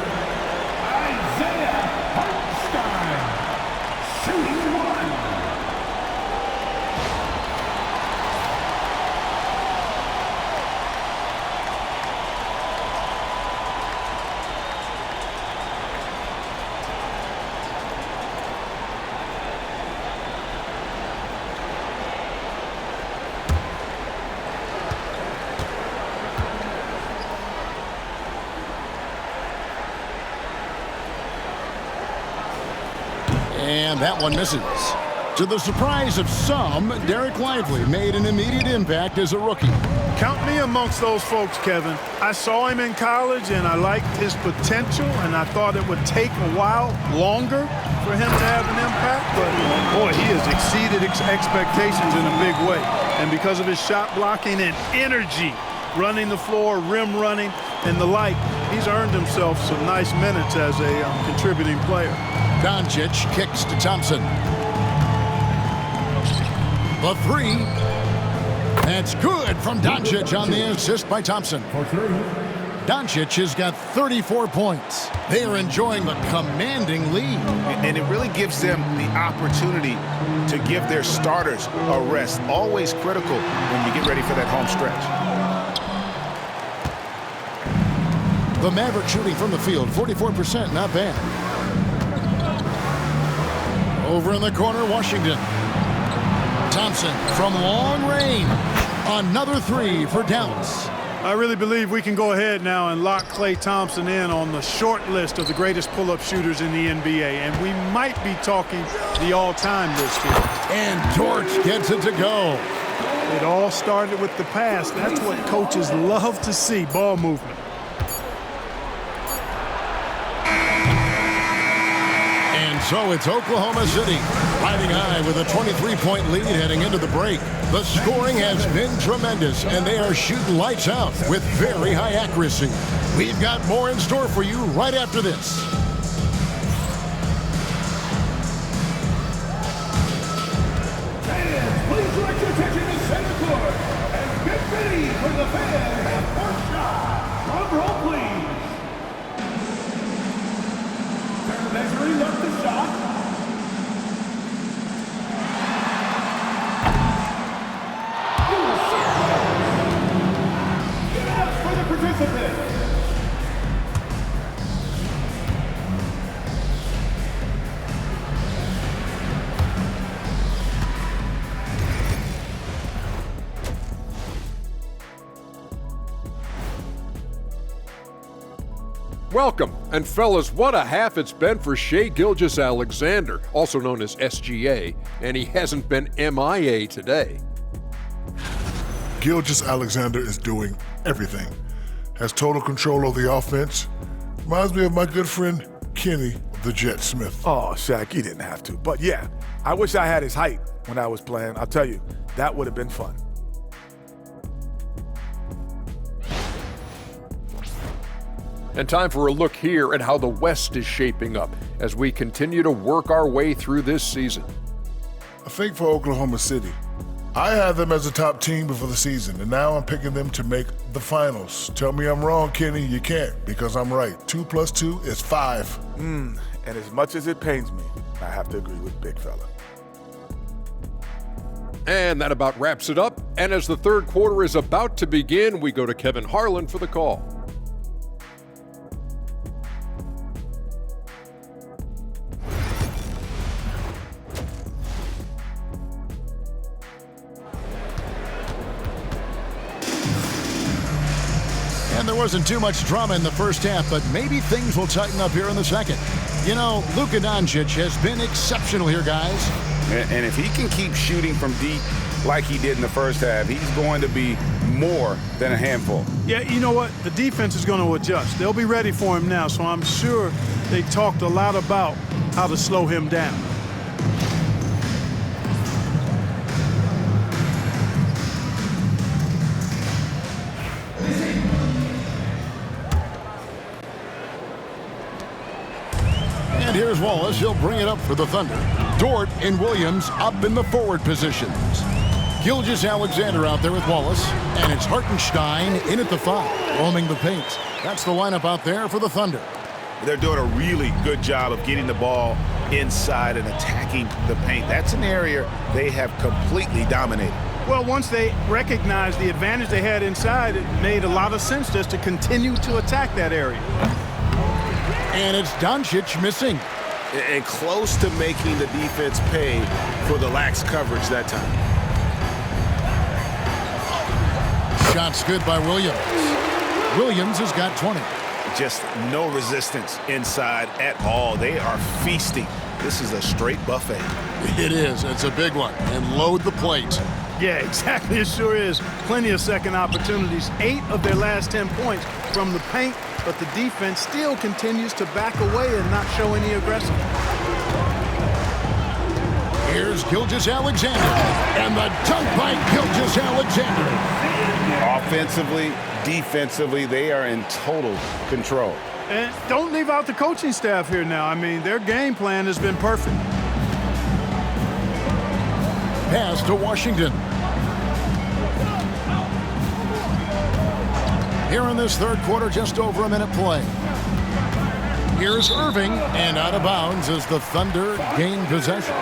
And that one misses. To the surprise of some, Derek Lively made an immediate impact as a rookie. Count me amongst those folks, Kevin. I saw him in college, and I liked his potential, and I thought it would take a while longer for him to have an impact. But, boy, he has exceeded expectations in a big way. And because of his shot blocking and energy, running the floor, rim running, and the like, he's earned himself some nice minutes as a contributing player. Doncic kicks to Thompson. The three. That's good from Doncic on the assist by Thompson. Doncic has got 34 points. They are enjoying the commanding lead. And it really gives them the opportunity to give their starters a rest. Always critical when you get ready for that home stretch. The Mavericks shooting from the field, 44%, not bad. Over in the corner, Washington. Thompson from long range. Another three for Dallas. I really believe we can go ahead now and lock Klay Thompson in on the short list of the greatest pull-up shooters in the NBA. And we might be talking the all-time list here. And George gets it to go. It all started with the pass. That's what coaches love to see, ball movement. So it's Oklahoma City riding high with a 23-point lead heading into the break. The scoring has been tremendous, and they are shooting lights out with very high accuracy. We've got more in store for you right after this. Fans, please direct your attention to center court and get ready for the fan half-court shot. Drum roll, please. Measuring up the shot. Give it up for the participants. Welcome, and fellas, what a half it's been for Shai Gilgeous-Alexander, also known as SGA, and he hasn't been MIA today. Gilgeous-Alexander is doing everything. Has total control of the offense. Reminds me of my good friend Kenny the Jet Smith. Oh, Shaq, he didn't have to. But yeah, I wish I had his height when I was playing. I'll tell you, that would have been fun. And time for a look here at how the West is shaping up as we continue to work our way through this season. I think for Oklahoma City, I had them as a top team before the season, and now I'm picking them to make the finals. Tell me I'm wrong, Kenny. You can't, because I'm right. 2 + 2 is 5. And as much as it pains me, I have to agree with Big Fella. And that about wraps it up. And as the third quarter is about to begin, we go to Kevin Harlan for the call. And there wasn't too much drama in the first half, but maybe things will tighten up here in the second. You know, Luka Doncic has been exceptional here, guys. And if he can keep shooting from deep like he did in the first half, he's going to be more than a handful. Yeah, you know what? The defense is going to adjust. They'll be ready for him now, so I'm sure they talked a lot about how to slow him down. There's Wallace. He'll bring it up for the Thunder. Dort and Williams up in the forward positions. Gilgeous-Alexander out there with Wallace. And it's Hartenstein in at the 5, roaming the paint. That's the lineup out there for the Thunder. They're doing a really good job of getting the ball inside and attacking the paint. That's an area they have completely dominated. Well, once they recognized the advantage they had inside, it made a lot of sense just to continue to attack that area. And it's Doncic missing. And close to making the defense pay for the lax coverage that time. Shots good by Williams. Williams has got 20. Just no resistance inside at all. They are feasting. This is a straight buffet. It is. It's a big one. And load the plate. Yeah, exactly. It sure is. Plenty of second opportunities. 8 of their last 10 points from the paint, but the defense still continues to back away and not show any aggression. Here's Gilgeous-Alexander. And the dunk by Gilgeous-Alexander. Offensively, defensively, they are in total control. And don't leave out the coaching staff here now. I mean, their game plan has been perfect. Pass to Washington. Here in this third quarter, just over a minute play. Here's Irving, and out of bounds as the Thunder gain possession.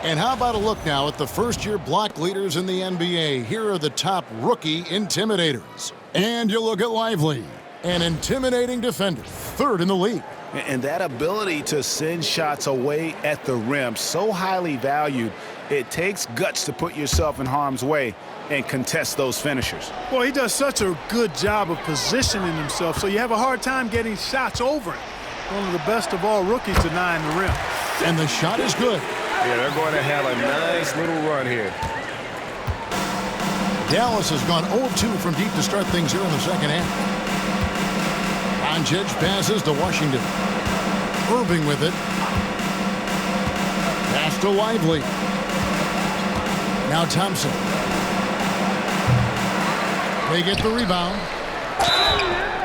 And how about a look now at the first-year block leaders in the NBA? Here are the top rookie intimidators. And you look at Lively, an intimidating defender, 3rd in the league. And that ability to send shots away at the rim, so highly valued, it takes guts to put yourself in harm's way and contest those finishers. Well, he does such a good job of positioning himself, so you have a hard time getting shots over him. One of the best of all rookies denying the rim. And the shot is good. Yeah, they're going to have a nice little run here. Dallas has gone 0-2 from deep to start things here in the second half. Doncic passes to Washington. Irving with it. Pass to Lively. Now Thompson. They get the rebound.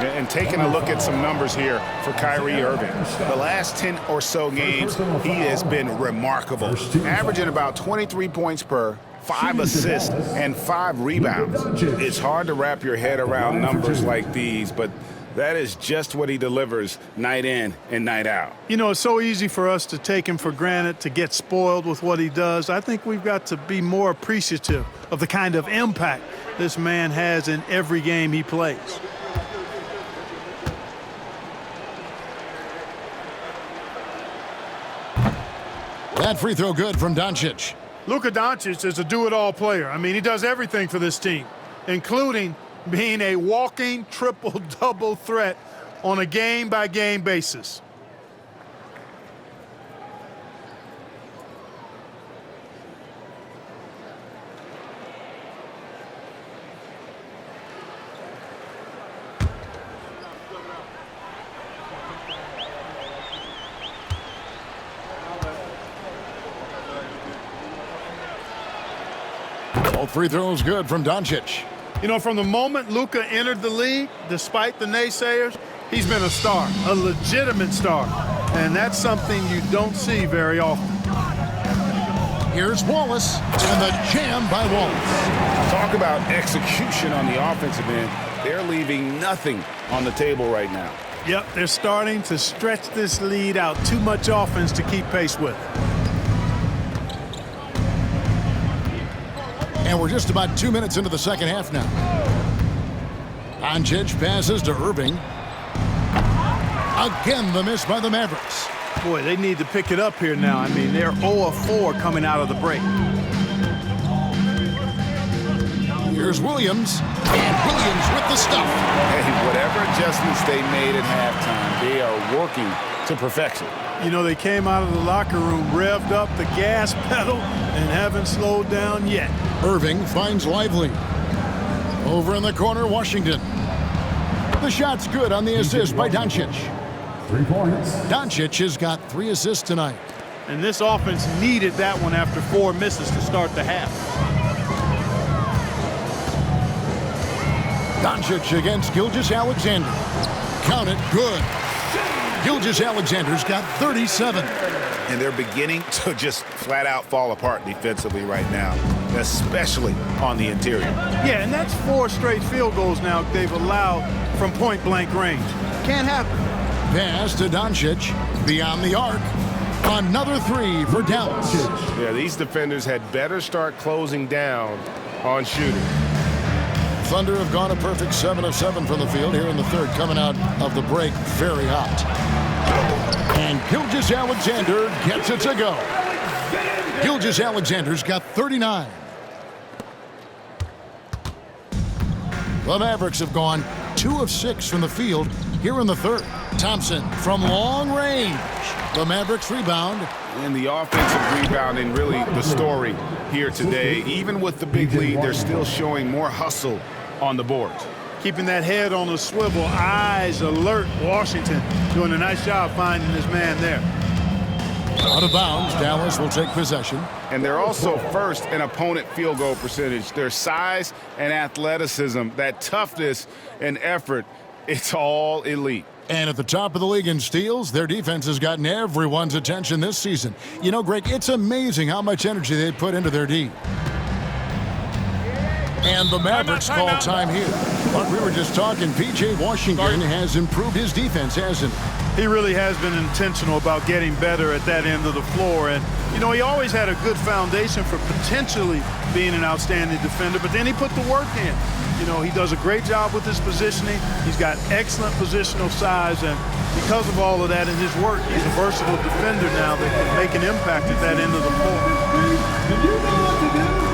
And taking a look at some numbers here for Kyrie Irving. The last 10 or so games, he has been remarkable. Averaging about 23 points per, 5 assists, and 5 rebounds. It's hard to wrap your head around numbers like these, but that is just what he delivers night in and night out. You know, it's so easy for us to take him for granted, to get spoiled with what he does. I think we've got to be more appreciative of the kind of impact this man has in every game he plays. That free throw good from Doncic. Luka Doncic is a do-it-all player. I mean, he does everything for this team, including being a walking triple-double threat on a game-by-game basis. All free throws good from Doncic. You know, from the moment Luka entered the league, despite the naysayers, he's been a star, a legitimate star. And that's something you don't see very often. Here's Wallace, and the jam by Wallace. Talk about execution on the offensive end. They're leaving nothing on the table right now. Yep, they're starting to stretch this lead out. Too much offense to keep pace with. And we're just about 2 minutes into the second half now. Doncic passes to Irving. Again, the miss by the Mavericks. Boy, they need to pick it up here now. I mean, they're 0-4 coming out of the break. Here's Williams. And Williams with the stuff. Hey, whatever adjustments they made at halftime, they are working to perfection. You know, they came out of the locker room, revved up the gas pedal, and haven't slowed down yet. Irving finds Lively. Over in the corner, Washington. The shot's good on the assist by Doncic. 3 points. Doncic has got 3 assists tonight. And this offense needed that one after 4 misses to start the half. Doncic against Gilgeous-Alexander. Count it, good. Gilgeous-Alexander's got 37. And they're beginning to just flat out fall apart defensively right now, especially on the interior. Yeah, and that's 4 straight field goals now they've allowed from point-blank range. Can't happen. Pass to Doncic. Beyond the arc. Another 3 for Dallas. Yeah, these defenders had better start closing down on shooting. Thunder have gone a perfect 7 of 7 from the field here in the third, coming out of the break very hot. And Gilgeous-Alexander gets it to go. Gilgeous-Alexander's got 39. The Mavericks have gone 2 of 6 from the field here in the third. Thompson from long range. The Mavericks rebound. And the offensive rebounding really the story here today. Even with the big lead, they're still showing more hustle on the boards. Keeping that head on a swivel, eyes alert. Washington doing a nice job finding his man there. Out of bounds, Dallas will take possession. And they're also first in opponent field goal percentage. Their size and athleticism, that toughness and effort, it's all elite. And at the top of the league in steals, their defense has gotten everyone's attention this season. You know, Greg, it's amazing how much energy they put into their D. And the Mavericks call time here. But we were just talking, P.J. Washington has improved his defense, hasn't he? He really has been intentional about getting better at that end of the floor. And, you know, he always had a good foundation for potentially being an outstanding defender, but then he put the work in. You know, he does a great job with his positioning. He's got excellent positional size, and because of all of that and his work, he's a versatile defender now that can make an impact at that end of the floor. You know what to do.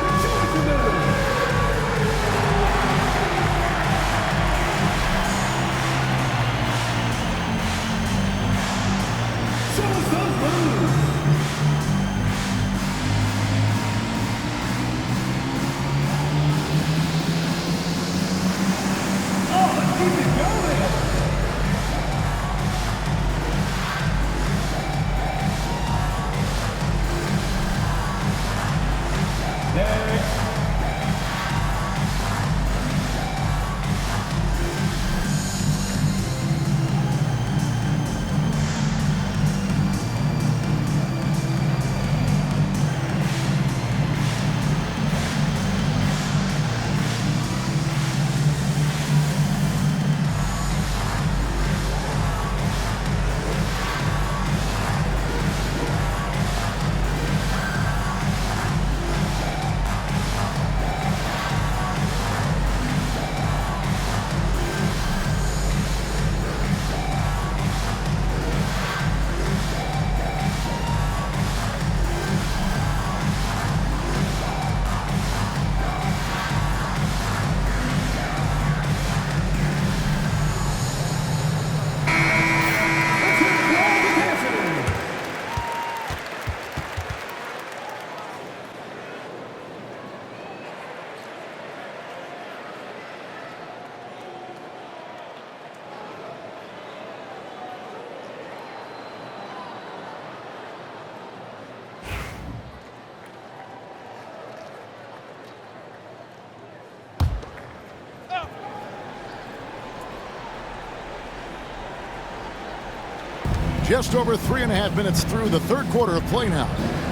Just over 3.5 minutes through the third quarter of play now.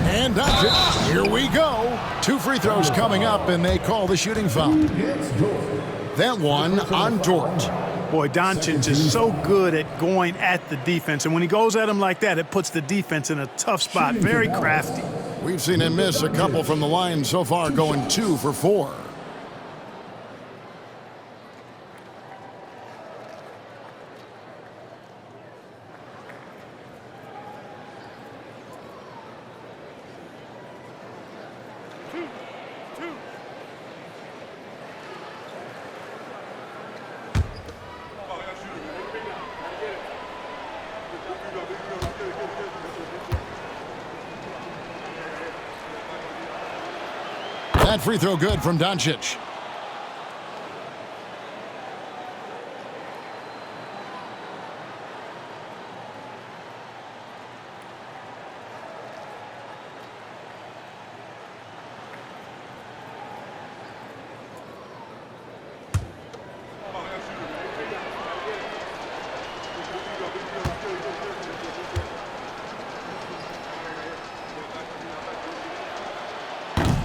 And Doncic, here we go. 2 free throws coming up, and they call the shooting foul. That one on Dort. Boy, Doncic is so good at going at the defense, and when he goes at him like that, it puts the defense in a tough spot. Very crafty. We've seen him miss a couple from the line so far, going 2 for 4. That free throw good from Doncic.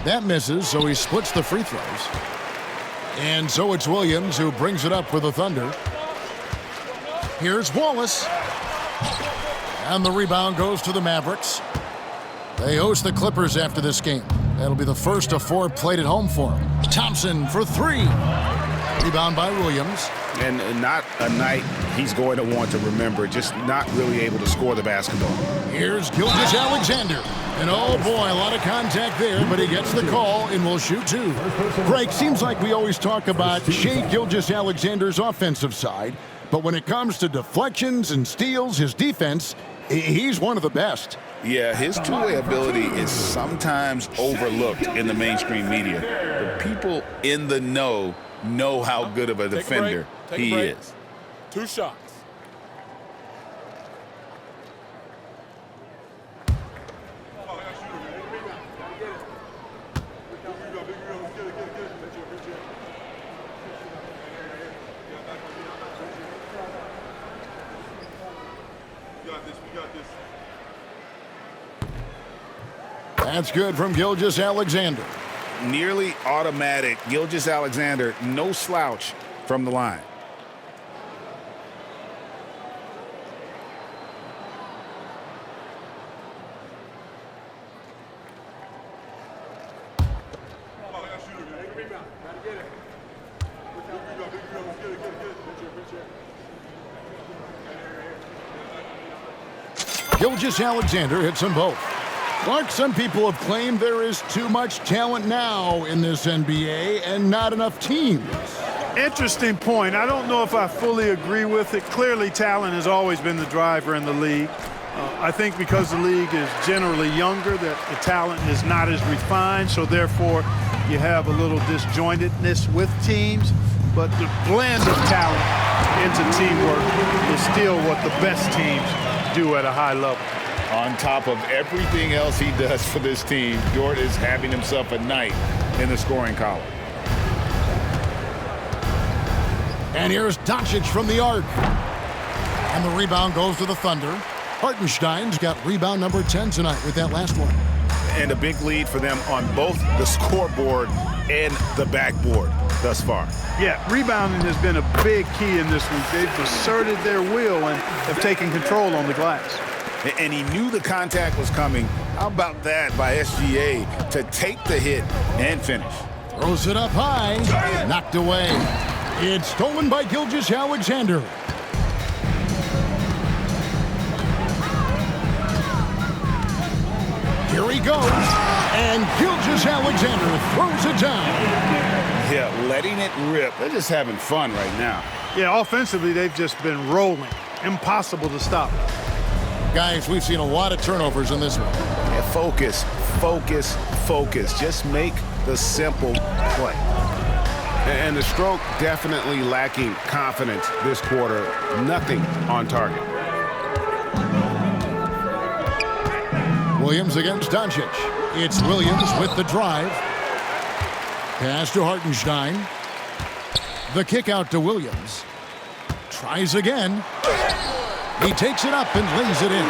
That misses, so he splits the free throws. And so it's Williams who brings it up for the Thunder. Here's Wallace. And the rebound goes to the Mavericks. They host the Clippers after this game. That'll be the first of 4 played at home for them. Thompson for 3. Rebound by Williams. And not a night he's going to want to remember, just not really able to score the basketball. Here's Gilgeous-Alexander. And oh boy, a lot of contact there, but he gets the call and will shoot 2. Greg, seems like we always talk about Shai Gilgeous-Alexander's offensive side, but when it comes to deflections and steals, his defense, he's one of the best. Yeah, his two-way ability is sometimes overlooked in the mainstream media. The people in the know how good of a defender he is. 2 shots. That's good from Gilgeous-Alexander. Nearly automatic. Gilgeous-Alexander, no slouch from the line. Gilgeous-Alexander hits them both. Clark, some people have claimed there is too much talent now in this NBA and not enough teams. Interesting point. I don't know if I fully agree with it. Clearly, talent has always been the driver in the league. I think because the league is generally younger, that the talent is not as refined, so therefore you have a little disjointedness with teams. But the blend of talent into teamwork is still what the best teams do at a high level. On top of everything else he does for this team, Dort is having himself a night in the scoring column. And here's Doncic from the arc. And the rebound goes to the Thunder. Hartenstein's got rebound number 10 tonight with that last one. And a big lead for them on both the scoreboard and the backboard thus far. Yeah, rebounding has been a big key in this week. They've asserted their will and have taken control on the glass. And he knew the contact was coming. How about that by SGA to take the hit and finish? Throws it up high. Knocked away. It's stolen by Gilgeous-Alexander. Here he goes. And Gilgeous-Alexander throws it down. Yeah, letting it rip. They're just having fun right now. Yeah, offensively, they've just been rolling. Impossible to stop. Guys, we've seen a lot of turnovers in this one. Yeah, focus, focus, focus. Just make the simple play. And the stroke definitely lacking confidence this quarter. Nothing on target. Williams against Doncic. It's Williams with the drive. Pass to Hartenstein. The kick out to Williams. Tries again. He takes it up and lays it in.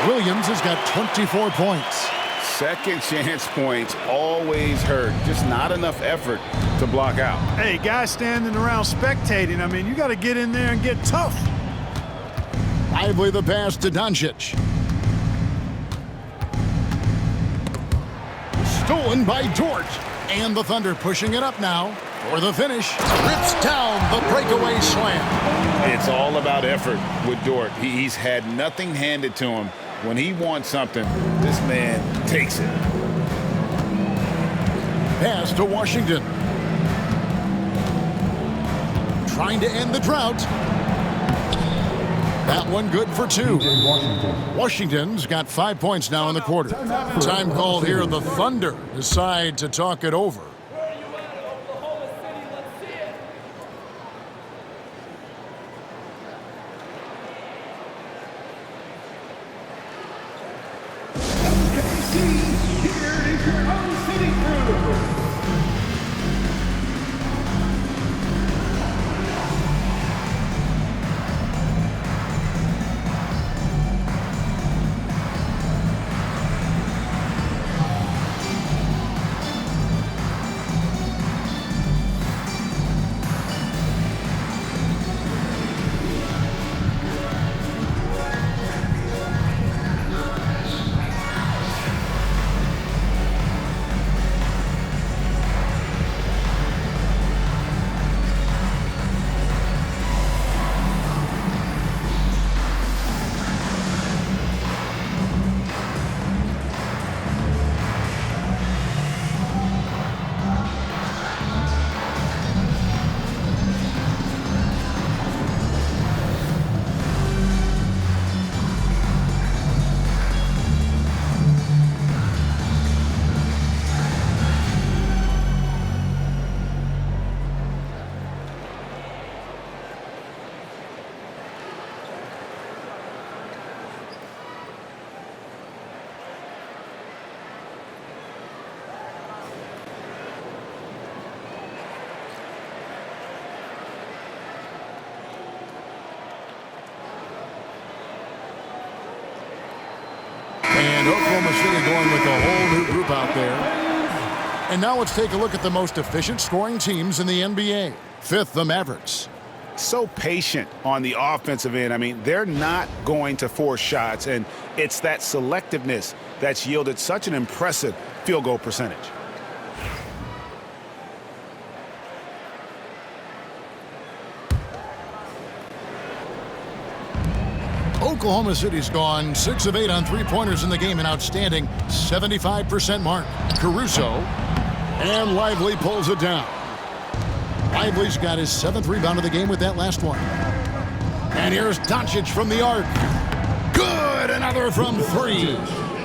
Williams has got 24 points. Second chance points always hurt. Just not enough effort to block out. Hey, guys standing around spectating, I mean, you got to get in there and get tough. Lively the pass to Doncic. Stolen by Dort. And the Thunder pushing it up now for the finish. Rips down the breakaway slam. It's all about effort with Dort. He's had nothing handed to him. When he wants something, this man takes it. Pass to Washington. Trying to end the drought. That one good for 2. Washington's got 5 points now in the quarter. Time called here. The Thunder decide to talk it over. And Oklahoma City going with a whole new group out there. And now let's take a look at the most efficient scoring teams in the NBA. Fifth, the Mavericks. So patient on the offensive end. I mean, they're not going to force shots, and it's that selectiveness that's yielded such an impressive field goal percentage. Oklahoma City's gone 6 of 8 on three-pointers in the game, an outstanding 75% mark. Caruso, and Lively pulls it down. Lively's got his 7th rebound of the game with that last one. And here's Doncic from the arc. Good, another from 3.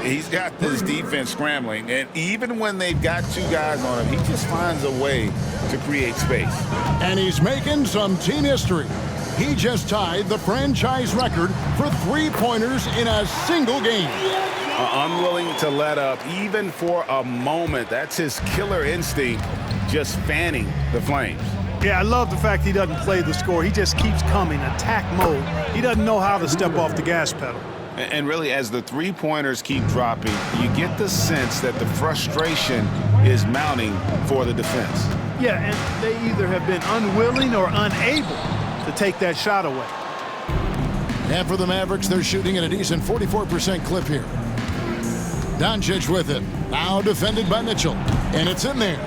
He's got this defense scrambling, and even when they've got 2 guys on him, he just finds a way to create space. And he's making some team history. He just tied the franchise record for three-pointers in a single game. Unwilling to let up even for a moment. That's his killer instinct, just fanning the flames. Yeah, I love the fact he doesn't play the score. He just keeps coming, attack mode. He doesn't know how to step off the gas pedal. And really, as the three-pointers keep dropping, you get the sense that the frustration is mounting for the defense. Yeah, and they either have been unwilling or unable to take that shot away. And for the Mavericks, they're shooting at a decent 44% clip here. Doncic with it. Now defended by Mitchell. And it's in there.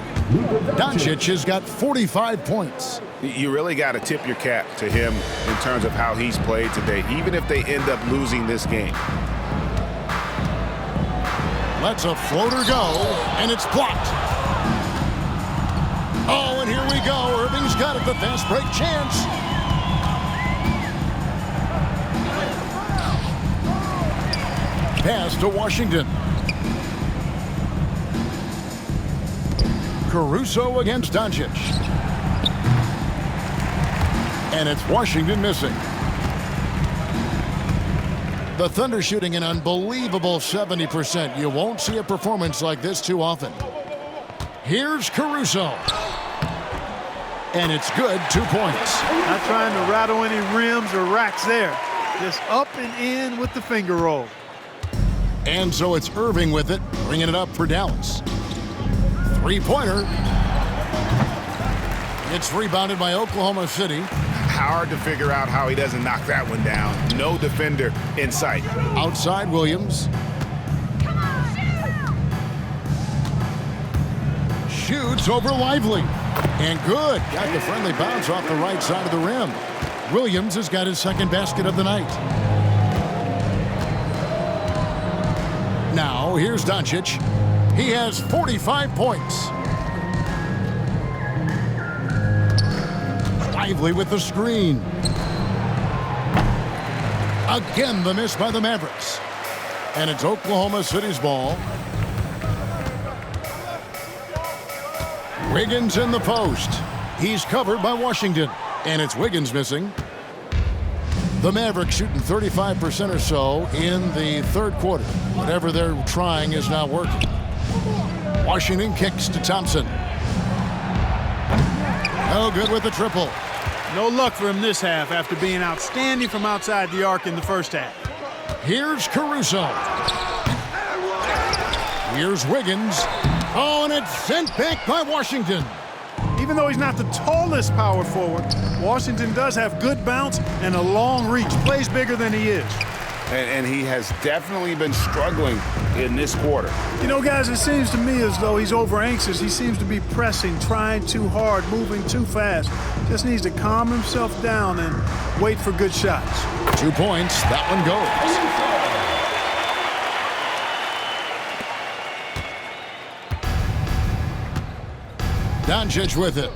Doncic has got 45 points. You really got to tip your cap to him in terms of how he's played today, even if they end up losing this game. Lets a floater go, and it's blocked. Oh, and here we go. Irving's got it, the fast break chance. Pass to Washington. Caruso against Doncic. And it's Washington missing. The Thunder shooting an unbelievable 70%. You won't see a performance like this too often. Here's Caruso. And it's good, 2 points. Not trying to rattle any rims or racks there. Just up and in with the finger roll. And so it's Irving with it, bringing it up for Dallas. Three-pointer. It's rebounded by Oklahoma City. Hard to figure out how he doesn't knock that one down. No defender in sight. Outside Williams. Shoots over Lively. And good. Got the friendly bounce off the right side of the rim. Williams has got his 2nd basket of the night. Now, here's Doncic. He has 45 points. Lively with the screen. Again, the miss by the Mavericks. And it's Oklahoma City's ball. Wiggins in the post. He's covered by Washington. And it's Wiggins missing. The Mavericks shooting 35% or so in the 3rd quarter. Whatever they're trying is not working. Washington kicks to Thompson. No good with the triple. No luck for him this half after being outstanding from outside the arc in the first half. Here's Caruso. Here's Wiggins. Oh, and it's sent back by Washington. Even though he's not the tallest power forward, Washington does have good bounce and a long reach. Plays bigger than he is. And he has definitely been struggling in this quarter. You know, guys, it seems to me as though he's over anxious. He seems to be pressing, trying too hard, moving too fast. Just needs to calm himself down and wait for good shots. 2 points. That one goes. Doncic with it.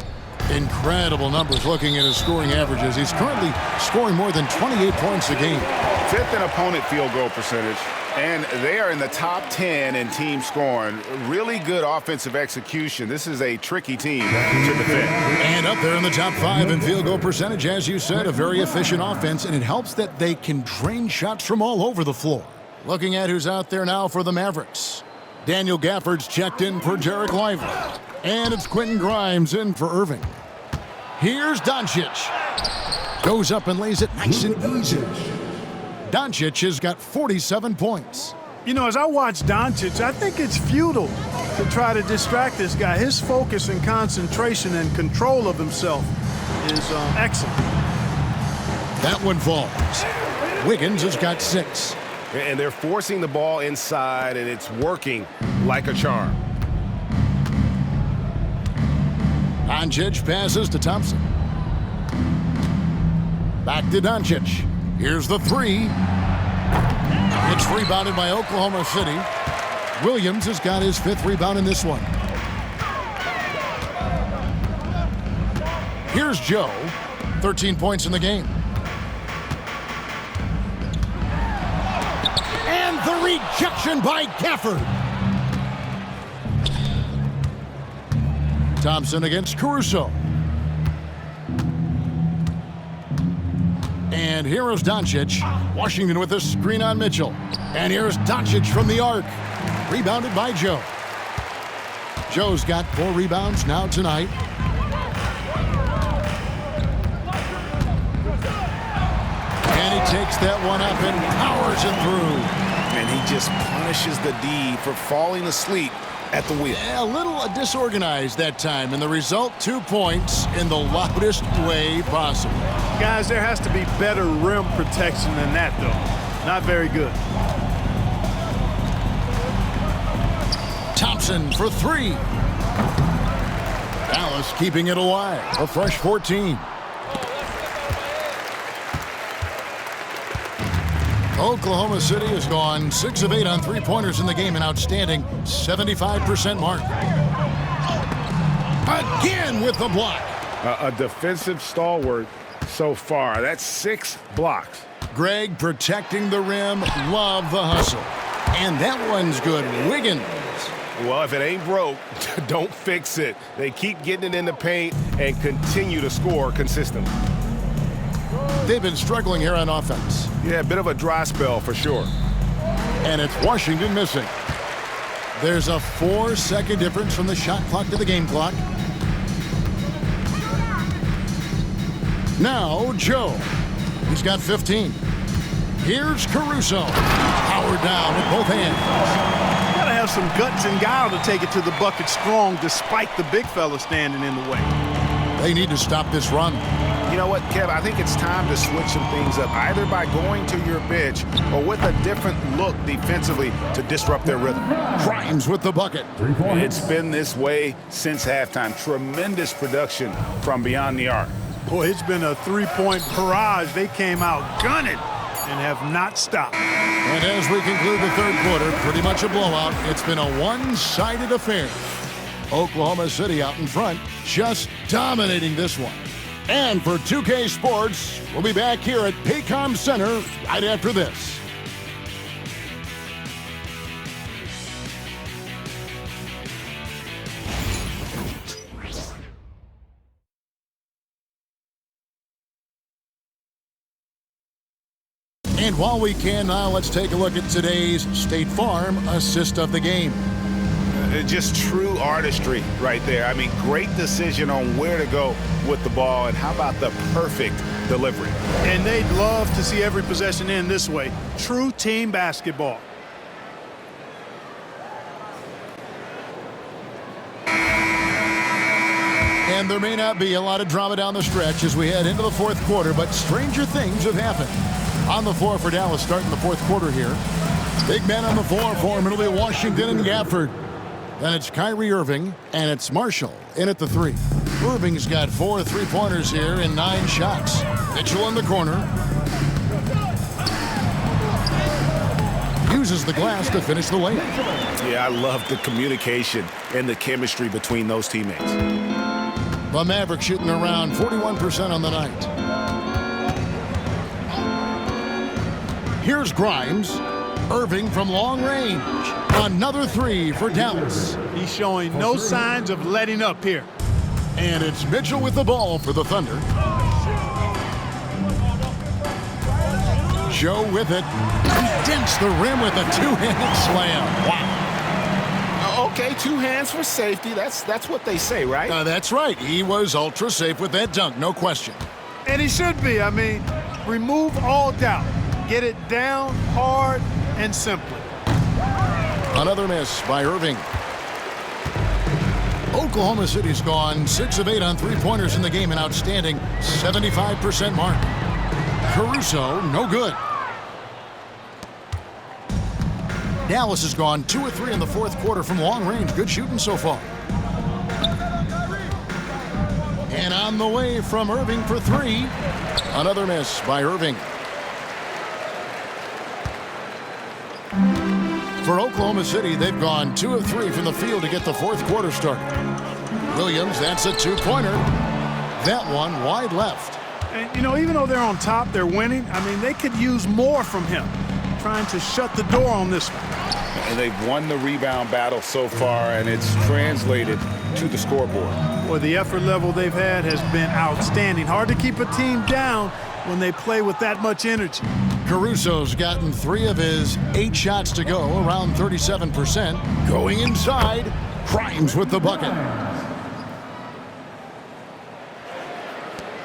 Incredible numbers looking at his scoring averages. He's currently scoring more than 28 points a game. 5th in opponent field goal percentage, and they are in the top 10 in team scoring. Really good offensive execution. This is a tricky team to defend. And up there in the top 5 in field goal percentage, as you said, a very efficient offense, and it helps that they can drain shots from all over the floor. Looking at who's out there now for the Mavericks. Daniel Gafford's checked in for Derek Lively. And it's Quentin Grimes in for Irving. Here's Doncic. Goes up and lays it nice and easy. Doncic has got 47 points. You know, as I watch Doncic, I think it's futile to try to distract this guy. His focus and concentration and control of himself is excellent. That one falls. Wiggins has got 6. And they're forcing the ball inside, and it's working like a charm. Doncic passes to Thompson. Back to Doncic. Here's the 3. It's rebounded by Oklahoma City. Williams has got his 5th rebound in this one. Here's Joe. 13 points in the game. And the rejection by Gafford. Thompson against Caruso. And here is Doncic. Washington with a screen on Mitchell. And here's Doncic from the arc. Rebounded by Joe. Joe's got 4 rebounds now tonight. And he takes that one up and powers it through. And he just punishes the D for falling asleep at the wheel. A little disorganized that time, and the result, 2 points in the loudest way possible. Guys, there has to be better rim protection than that, though. Not very good. Thompson for 3. Dallas keeping it alive. A fresh 14. Oklahoma City has gone 6 of 8 on 3-pointers in the game, an outstanding 75% mark. Again with the block. A defensive stalwart so far. That's 6 blocks. Greg protecting the rim. Love the hustle. And that one's good. Wiggins. Well, if it ain't broke, don't fix it. They keep getting it in the paint and continue to score consistently. They've been struggling here on offense. Yeah, a bit of a dry spell for sure. And it's Washington missing. There's a 4-second difference from the shot clock to the game clock. Now, Joe. He's got 15. Here's Caruso. Powered down with both hands. Gotta have some guts and guile to take it to the bucket strong despite the big fella standing in the way. They need to stop this run. You know what, Kev? I think it's time to switch some things up, either by going to your bench or with a different look defensively to disrupt their rhythm. Grimes with the bucket. It's been this way since halftime. Tremendous production from beyond the arc. Boy, it's been a 3-point barrage. They came out gunning and have not stopped. And as we conclude the 3rd quarter, pretty much a blowout. It's been a one-sided affair. Oklahoma City out in front, just dominating this one. And for 2K Sports, we'll be back here at Paycom Center right after this. And while we can now, let's take a look at today's State Farm assist of the game. Just true artistry right there. I mean, great decision on where to go with the ball, and how about the perfect delivery. And they'd love to see every possession end this way. True team basketball. And there may not be a lot of drama down the stretch as we head into the 4th quarter, but stranger things have happened. On the floor for Dallas starting the 4th quarter here. Big men on the floor for him. It'll be Washington and Gafford. Then it's Kyrie Irving, and it's Marshall in at the 3. Irving's got 4 3-pointers here in 9 shots. Mitchell in the corner. Uses the glass to finish the layup. Yeah, I love the communication and the chemistry between those teammates. The Mavericks shooting around 41% on the night. Here's Grimes. Irving from long range. Another 3 for Dallas. He's showing no signs of letting up here. And it's Mitchell with the ball for the Thunder. Joe with it. He dents the rim with a 2-handed slam. Wow. Okay, 2 hands for safety. That's what they say, right? That's right. He was ultra safe with that dunk, no question. And he should be. I mean, remove all doubt. Get it down hard and simply. Another miss by Irving. Oklahoma City's gone 6 of 8 on three-pointers in the game, an outstanding 75% mark. Caruso, no good. Dallas has gone 2 of 3 in the fourth quarter from long range. Good shooting so far. And on the way from Irving for 3. Another miss by Irving. For Oklahoma City, they've gone 2 of 3 from the field to get the fourth quarter started. Williams, that's a two-pointer. That one wide left. And, you know, even though they're on top, they're winning. I mean, they could use more from him, trying to shut the door on this one. And they've won the rebound battle so far, and it's translated to the scoreboard. Well, the effort level they've had has been outstanding. Hard to keep a team down when they play with that much energy. Caruso's gotten 3 of his 8 shots to go, around 37%. Going inside, Grimes with the bucket.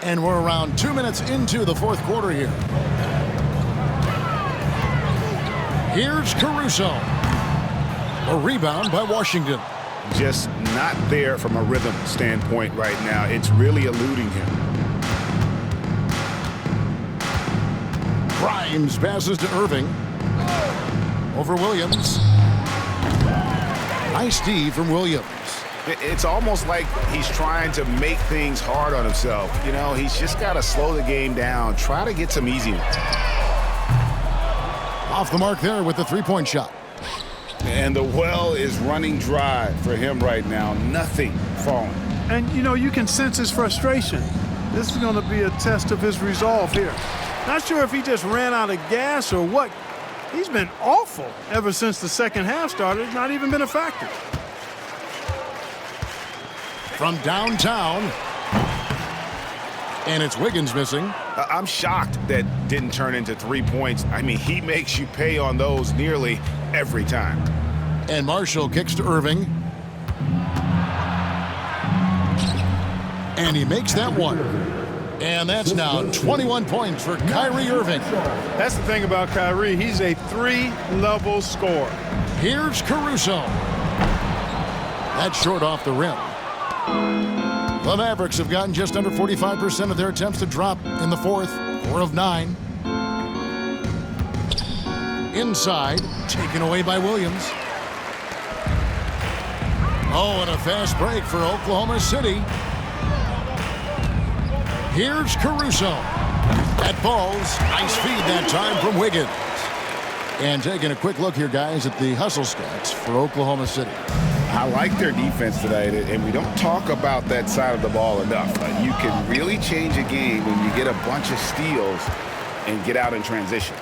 And we're around 2 minutes into the fourth quarter here. Here's Caruso. A rebound by Washington. Just not there from a rhythm standpoint right now. It's really eluding him. Grimes passes to Irving. Over Williams. Nice D from Williams. It's almost like he's trying to make things hard on himself. You know, he's just got to slow the game down. Try to get some easy ones. Off the mark there with the three-point shot. And the well is running dry for him right now. Nothing falling. And, you know, you can sense his frustration. This is going to be a test of his resolve here. Not sure if he just ran out of gas or what. He's been awful ever since the second half started. Not even been a factor. From downtown. And it's Wiggins missing. I'm shocked that didn't turn into 3 points. I mean, he makes you pay on those nearly every time. And Marshall kicks to Irving. And he makes that one. And that's now 21 points for Kyrie Irving. That's the thing about Kyrie. He's a 3-level scorer. Here's Caruso. That's short off the rim. The Mavericks have gotten just under 45% of their attempts to drop in the fourth. 4 of 9. Inside, taken away by Williams. Oh, and a fast break for Oklahoma City. Here's Caruso. That falls. Nice feed that time from Wiggins. And taking a quick look here, guys, at the hustle stats for Oklahoma City. I like their defense tonight, and we don't talk about that side of the ball enough. You can really change a game when you get a bunch of steals and get out in transition.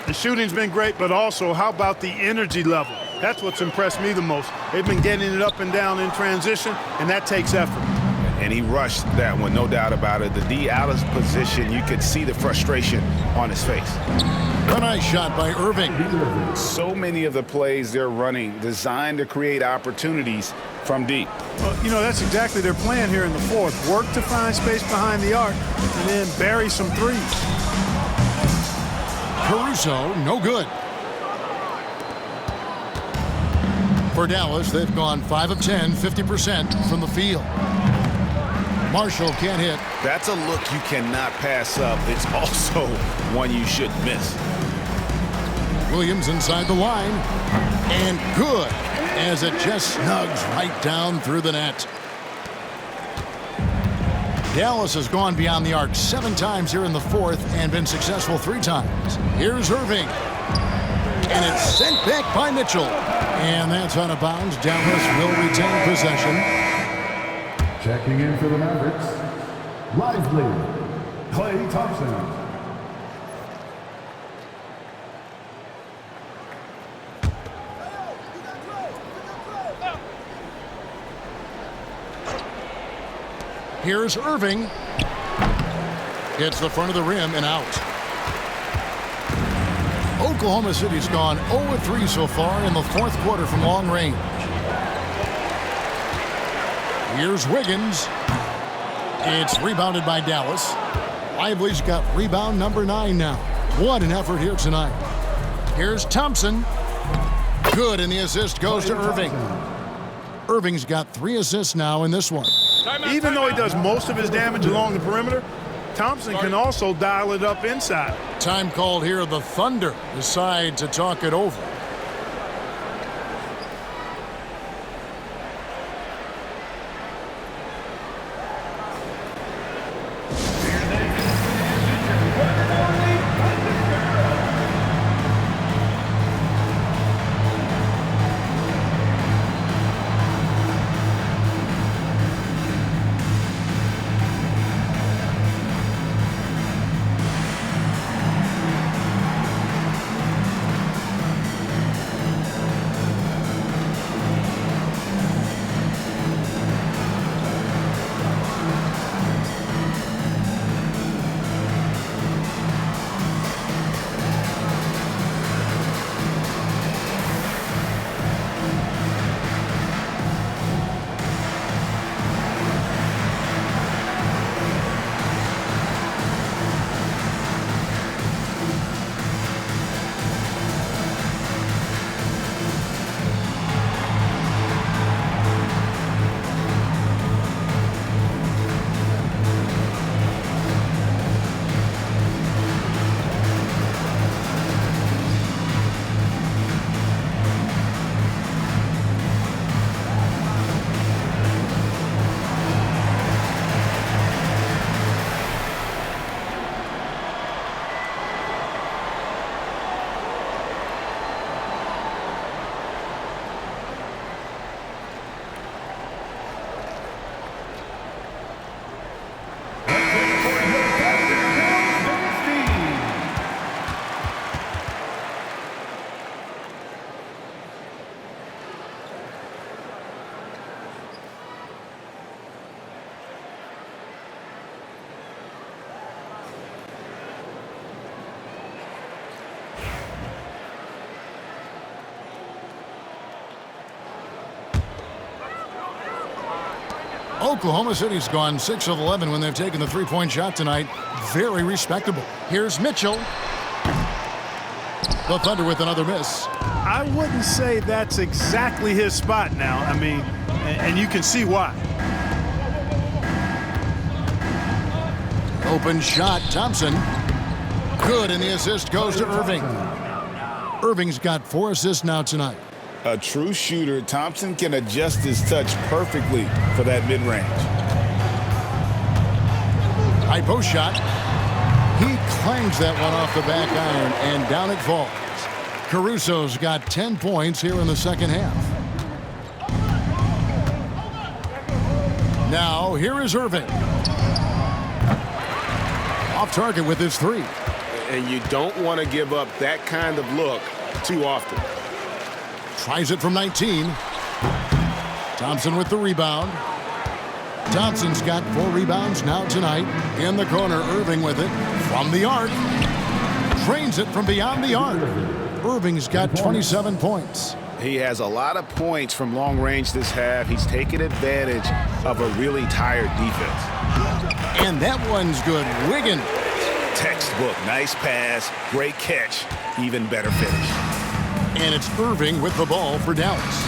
The shooting's been great, but also how about the energy level? That's what's impressed me the most. They've been getting it up and down in transition, and that takes effort. And he rushed that one, no doubt about it. The D out of position, you could see the frustration on his face. A nice shot by Irving. So many of the plays they're running designed to create opportunities from deep. Well, you know, that's exactly their plan here in the fourth. Work to find space behind the arc and then bury some threes. Caruso, no good. For Dallas, they've gone 5 of 10, 50% from the field. Marshall can't hit. That's a look you cannot pass up. It's also one you shouldn't miss. Williams inside the line. And good, as it just snugs right down through the net. Dallas has gone beyond the arc 7 times here in the fourth and been successful 3 times. Here's Irving. And it's sent back by Mitchell. And that's out of bounds. Dallas will retain possession. Checking in for the Mavericks, Lively, Klay Thompson. Here's Irving. Hits the front of the rim and out. Oklahoma City's gone 0-3 so far in the fourth quarter from long range. Here's Wiggins. It's rebounded by Dallas. Lively's got rebound number 9 now. What an effort here tonight. Here's Thompson. Good, and the assist goes to Irving. Irving's got 3 assists now in this one. Even though he does most of his damage along the perimeter, Thompson can also dial it up inside. Time called here. The Thunder decide to talk it over. Oklahoma City's gone 6 of 11 when they've taken the three-point shot tonight. Very respectable. Here's Mitchell. The Thunder with another miss. I wouldn't say that's exactly his spot now. I mean, and you can see why. Open shot, Thompson. Good, and the assist goes to Irving. Irving's got 4 assists now tonight. A true shooter, Thompson can adjust his touch perfectly for that mid-range. High post shot. He clangs that one off the back iron, and down it falls. Caruso's got 10 points here in the second half. Now, here is Irving. Off target with his 3. And you don't want to give up that kind of look too often. Tries it from 19. Thompson with the rebound. Thompson's got 4 rebounds now tonight. In the corner, Irving with it from the arc. Drains it from beyond the arc. Irving's got 27 points. He has a lot of points from long range this half. He's taken advantage of a really tired defense. And that one's good. Wiggins. Textbook. Nice pass. Great catch. Even better finish. And it's Irving with the ball for Dallas.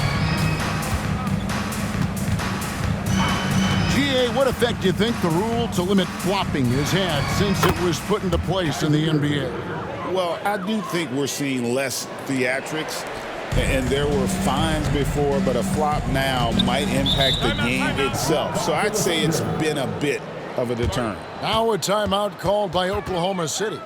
GA, what effect do you think the rule to limit flopping has had since it was put into place in the NBA? Well, I do think we're seeing less theatrics, and there were fines before, but a flop now might impact the game itself. So I'd say it's been a bit of a deterrent. Now a timeout called by Oklahoma City.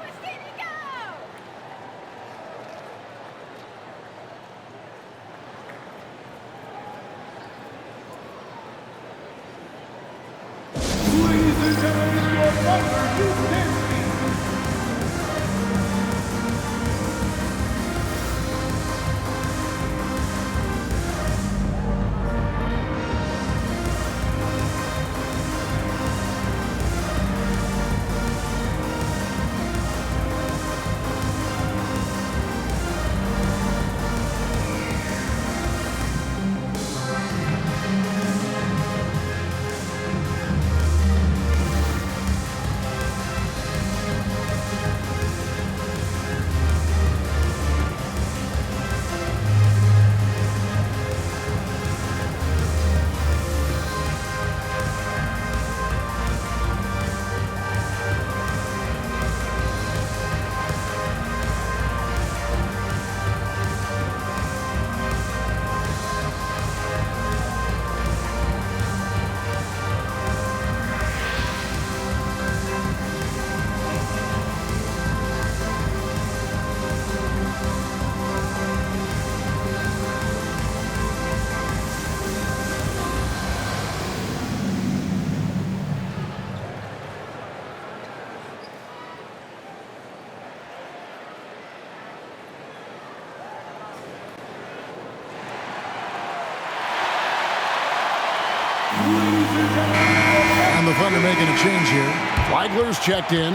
Thunder making a change here. Flagler's checked in.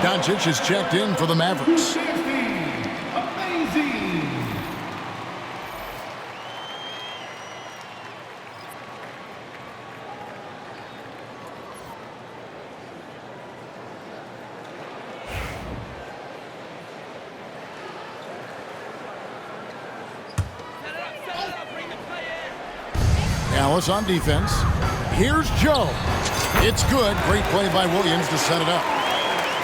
Doncic is checked in for the Mavericks. Dallas on defense. Here's Joe. It's good. Great play by Williams to set it up.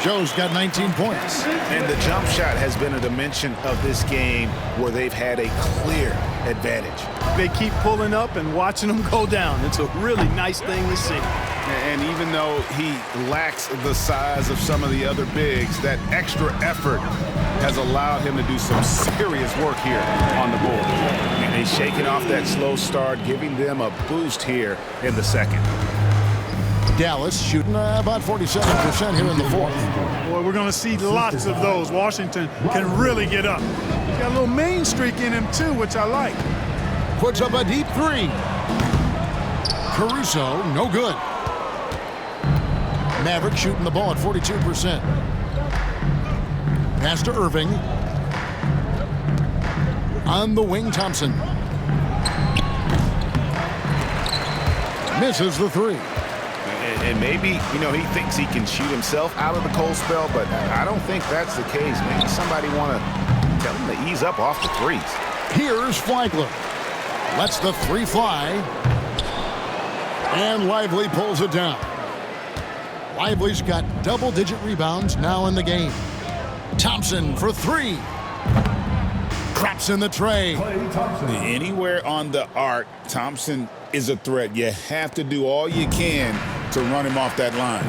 Joe's got 19 points. And the jump shot has been a dimension of this game where they've had a clear advantage. They keep pulling up and watching them go down. It's a really nice thing to see. And even though he lacks the size of some of the other bigs, that extra effort has allowed him to do some serious work here on the board. And he's shaking off that slow start, giving them a boost here in the second. Dallas shooting about 47% here in the fourth. Boy, we're going to see lots of those. Washington can really get up. He's got a little main streak in him, too, which I like. Puts up a deep three. Caruso, no good. Mavericks shooting the ball at 42%. Pass to Irving. On the wing, Thompson. Misses the three. And maybe, he thinks he can shoot himself out of the cold spell, but I don't think that's the case. Maybe somebody want to tell him to ease up off the threes. Here's Flagler. Lets the three fly. And Lively pulls it down. Lively's got double-digit rebounds now in the game. Thompson for three. Drops in the tray. Anywhere on the arc, Thompson is a threat. You have to do all you can to run him off that line.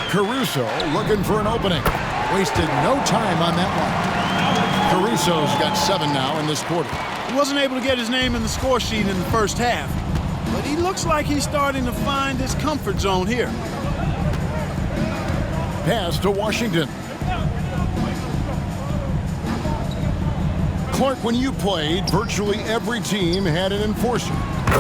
Caruso looking for an opening. Wasted no time on that one. Caruso's got 7 now in this quarter. He wasn't able to get his name in the score sheet in the first half, but he looks like he's starting to find his comfort zone here. Pass to Washington. Clark, when you played, virtually every team had an enforcer.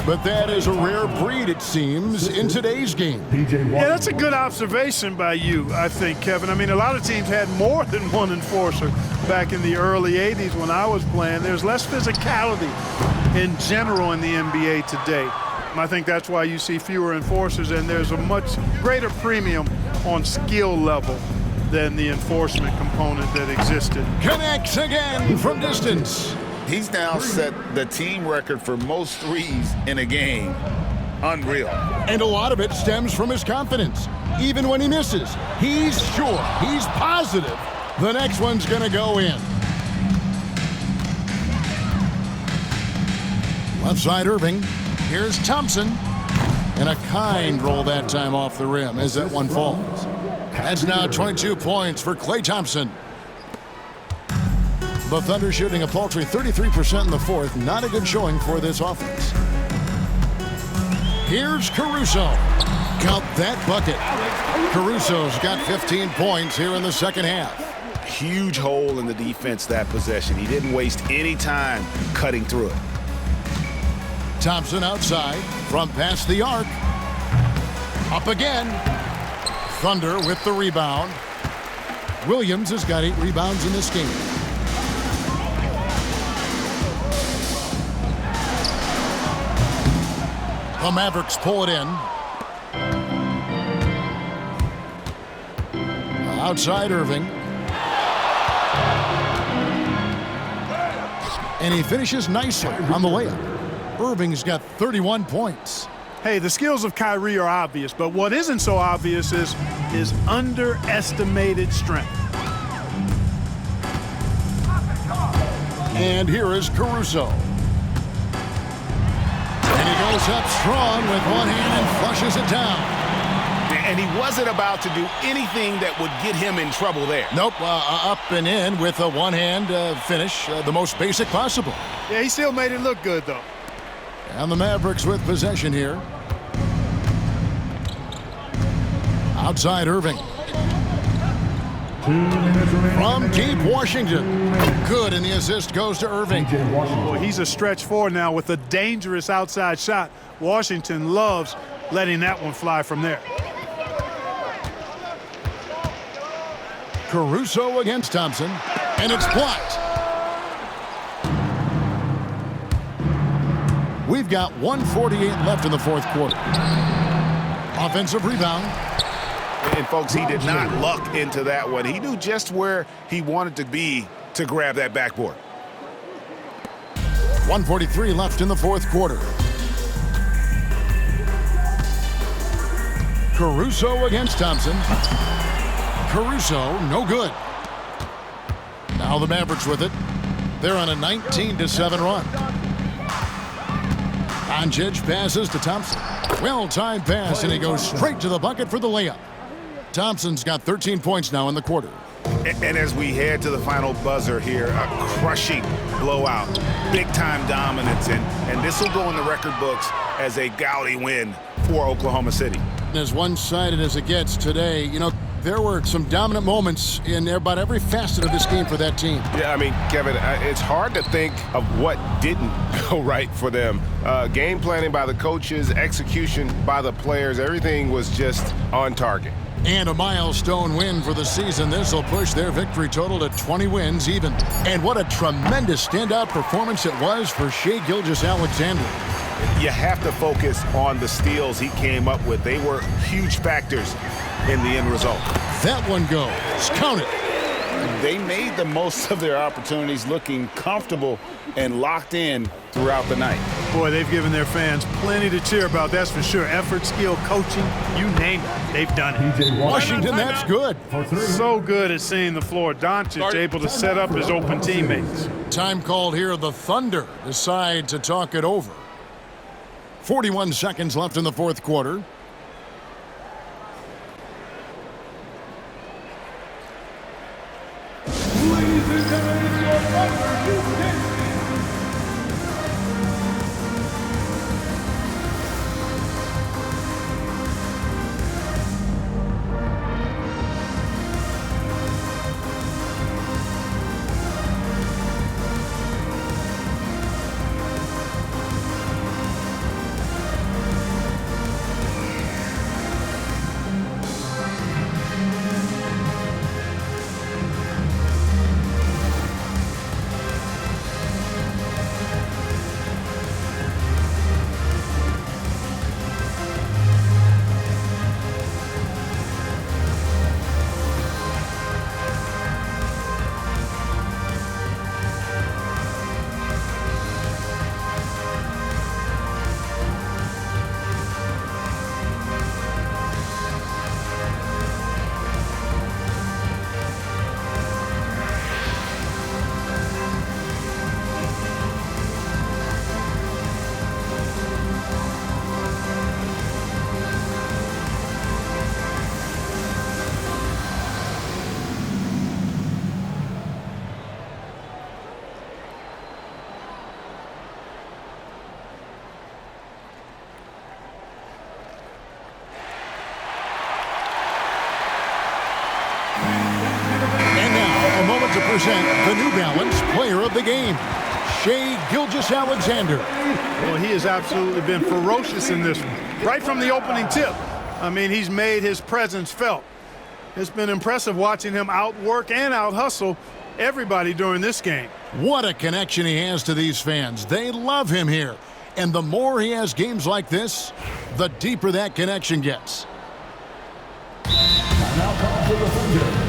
But that is a rare breed, it seems, in today's game. Yeah, that's a good observation by you, I think, Kevin. I mean, a lot of teams had more than one enforcer back in the early 80s when I was playing. There's less physicality in general in the NBA today. And I think that's why you see fewer enforcers, and there's a much greater premium on skill level than the enforcement component that existed. Connects again from distance. He's now set the team record for most threes in a game. Unreal. And a lot of it stems from his confidence. Even when he misses, he's sure, he's positive the next one's going to go in. Left side Irving. Here's Thompson. And a kind roll that time off the rim as that one falls. That's now 22 points for Klay Thompson. The Thunder shooting a paltry 33% in the fourth. Not a good showing for this offense. Here's Caruso. Count that bucket. Caruso's got 15 points here in the second half. Huge hole in the defense that possession. He didn't waste any time cutting through it. Thompson outside from past the arc. Up again. Thunder with the rebound. Williams has got 8 rebounds in this game. The Mavericks pull it in. Outside Irving. And he finishes nicely on the layup. Irving's got 31 points. Hey, the skills of Kyrie are obvious, but what isn't so obvious is his underestimated strength. And here is Caruso. And he goes up strong with one hand and flushes it down. And he wasn't about to do anything that would get him in trouble there. Nope, up and in with a one-hand finish, the most basic possible. Yeah, he still made it look good, though. And the Mavericks with possession here. Outside Irving. 2 minutes remaining. From deep Washington. Good, and the assist goes to Irving. Well, he's a stretch forward now with a dangerous outside shot. Washington loves letting that one fly from there. Caruso against Thompson, and it's blocked. We've got 1:48 left in the fourth quarter. Offensive rebound. And, folks, he did not luck into that one. He knew just where he wanted to be to grab that backboard. 1:43 left in the fourth quarter. Caruso against Thompson. Caruso, no good. Now the Mavericks with it. They're on a 19-7 run. Doncic passes to Thompson. Well-timed pass, and he goes straight to the bucket for the layup. Thompson's got 13 points now in the quarter. And as we head to the final buzzer here, a crushing blowout, big-time dominance, and this will go in the record books as a gaudy win for Oklahoma City. As one-sided as it gets today, you know, there were some dominant moments in about every facet of this game for that team. Yeah, I mean, Kevin, it's hard to think of what didn't go right for them. Game planning by the coaches, execution by the players, everything was just on target. And a milestone win for the season. This will push their victory total to 20 wins even. And what a tremendous standout performance it was for Shai Gilgeous-Alexander. You have to focus on the steals he came up with. They were huge factors in the end result. That one goes. Count it. They made the most of their opportunities, looking comfortable and locked in throughout the night. Boy, they've given their fans plenty to cheer about, that's for sure. Effort, skill, coaching, you name it, they've done it. Washington, that's good. So good at seeing the floor. Doncic able to set up his open teammates. Time called here. The Thunder decide to talk it over. 41 seconds left in the fourth quarter. Ladies and gentlemen, your Thunder Houston. To present the New Balance Player of the Game, Shai Gilgeous-Alexander. Well, he has absolutely been ferocious in this one. Right from the opening tip. I mean, he's made his presence felt. It's been impressive watching him outwork and out-hustle everybody during this game. What a connection he has to these fans. They love him here. And the more he has games like this, the deeper that connection gets. Now call for the Thunder.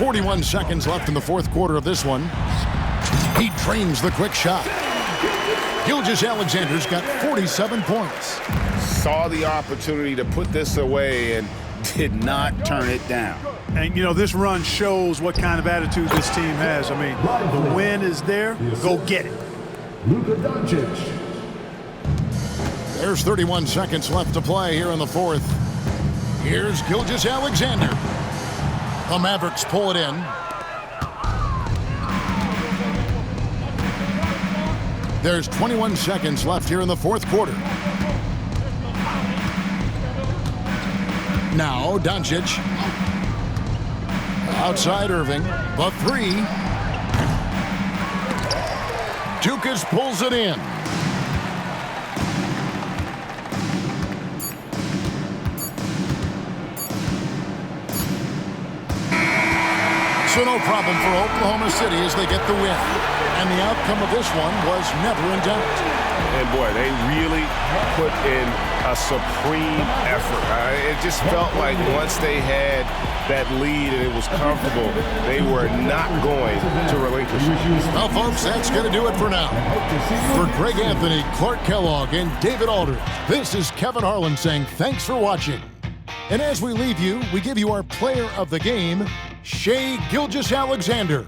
41 seconds left in the fourth quarter of this one. He drains the quick shot. Gilgeous-Alexander's got 47 points. Saw the opportunity to put this away and did not turn it down. And, you know, this run shows what kind of attitude this team has. I mean, the win is there. Go get it. Luka Doncic. There's 31 seconds left to play here in the fourth. Here's Gilgeous-Alexander. The Mavericks pull it in. There's 21 seconds left here in the fourth quarter. Now Doncic. Outside Irving. The three. Dukas pulls it in. So no problem for Oklahoma City as they get the win. And the outcome of this one was never in doubt. And boy, they really put in a supreme effort. It just felt like once they had that lead and it was comfortable, they were not going to relinquish it. Well, folks, that's going to do it for now. For Greg Anthony, Clark Kellogg, and David Aldridge, this is Kevin Harlan saying thanks for watching. And as we leave you, we give you our player of the game, Shai Gilgeous-Alexander.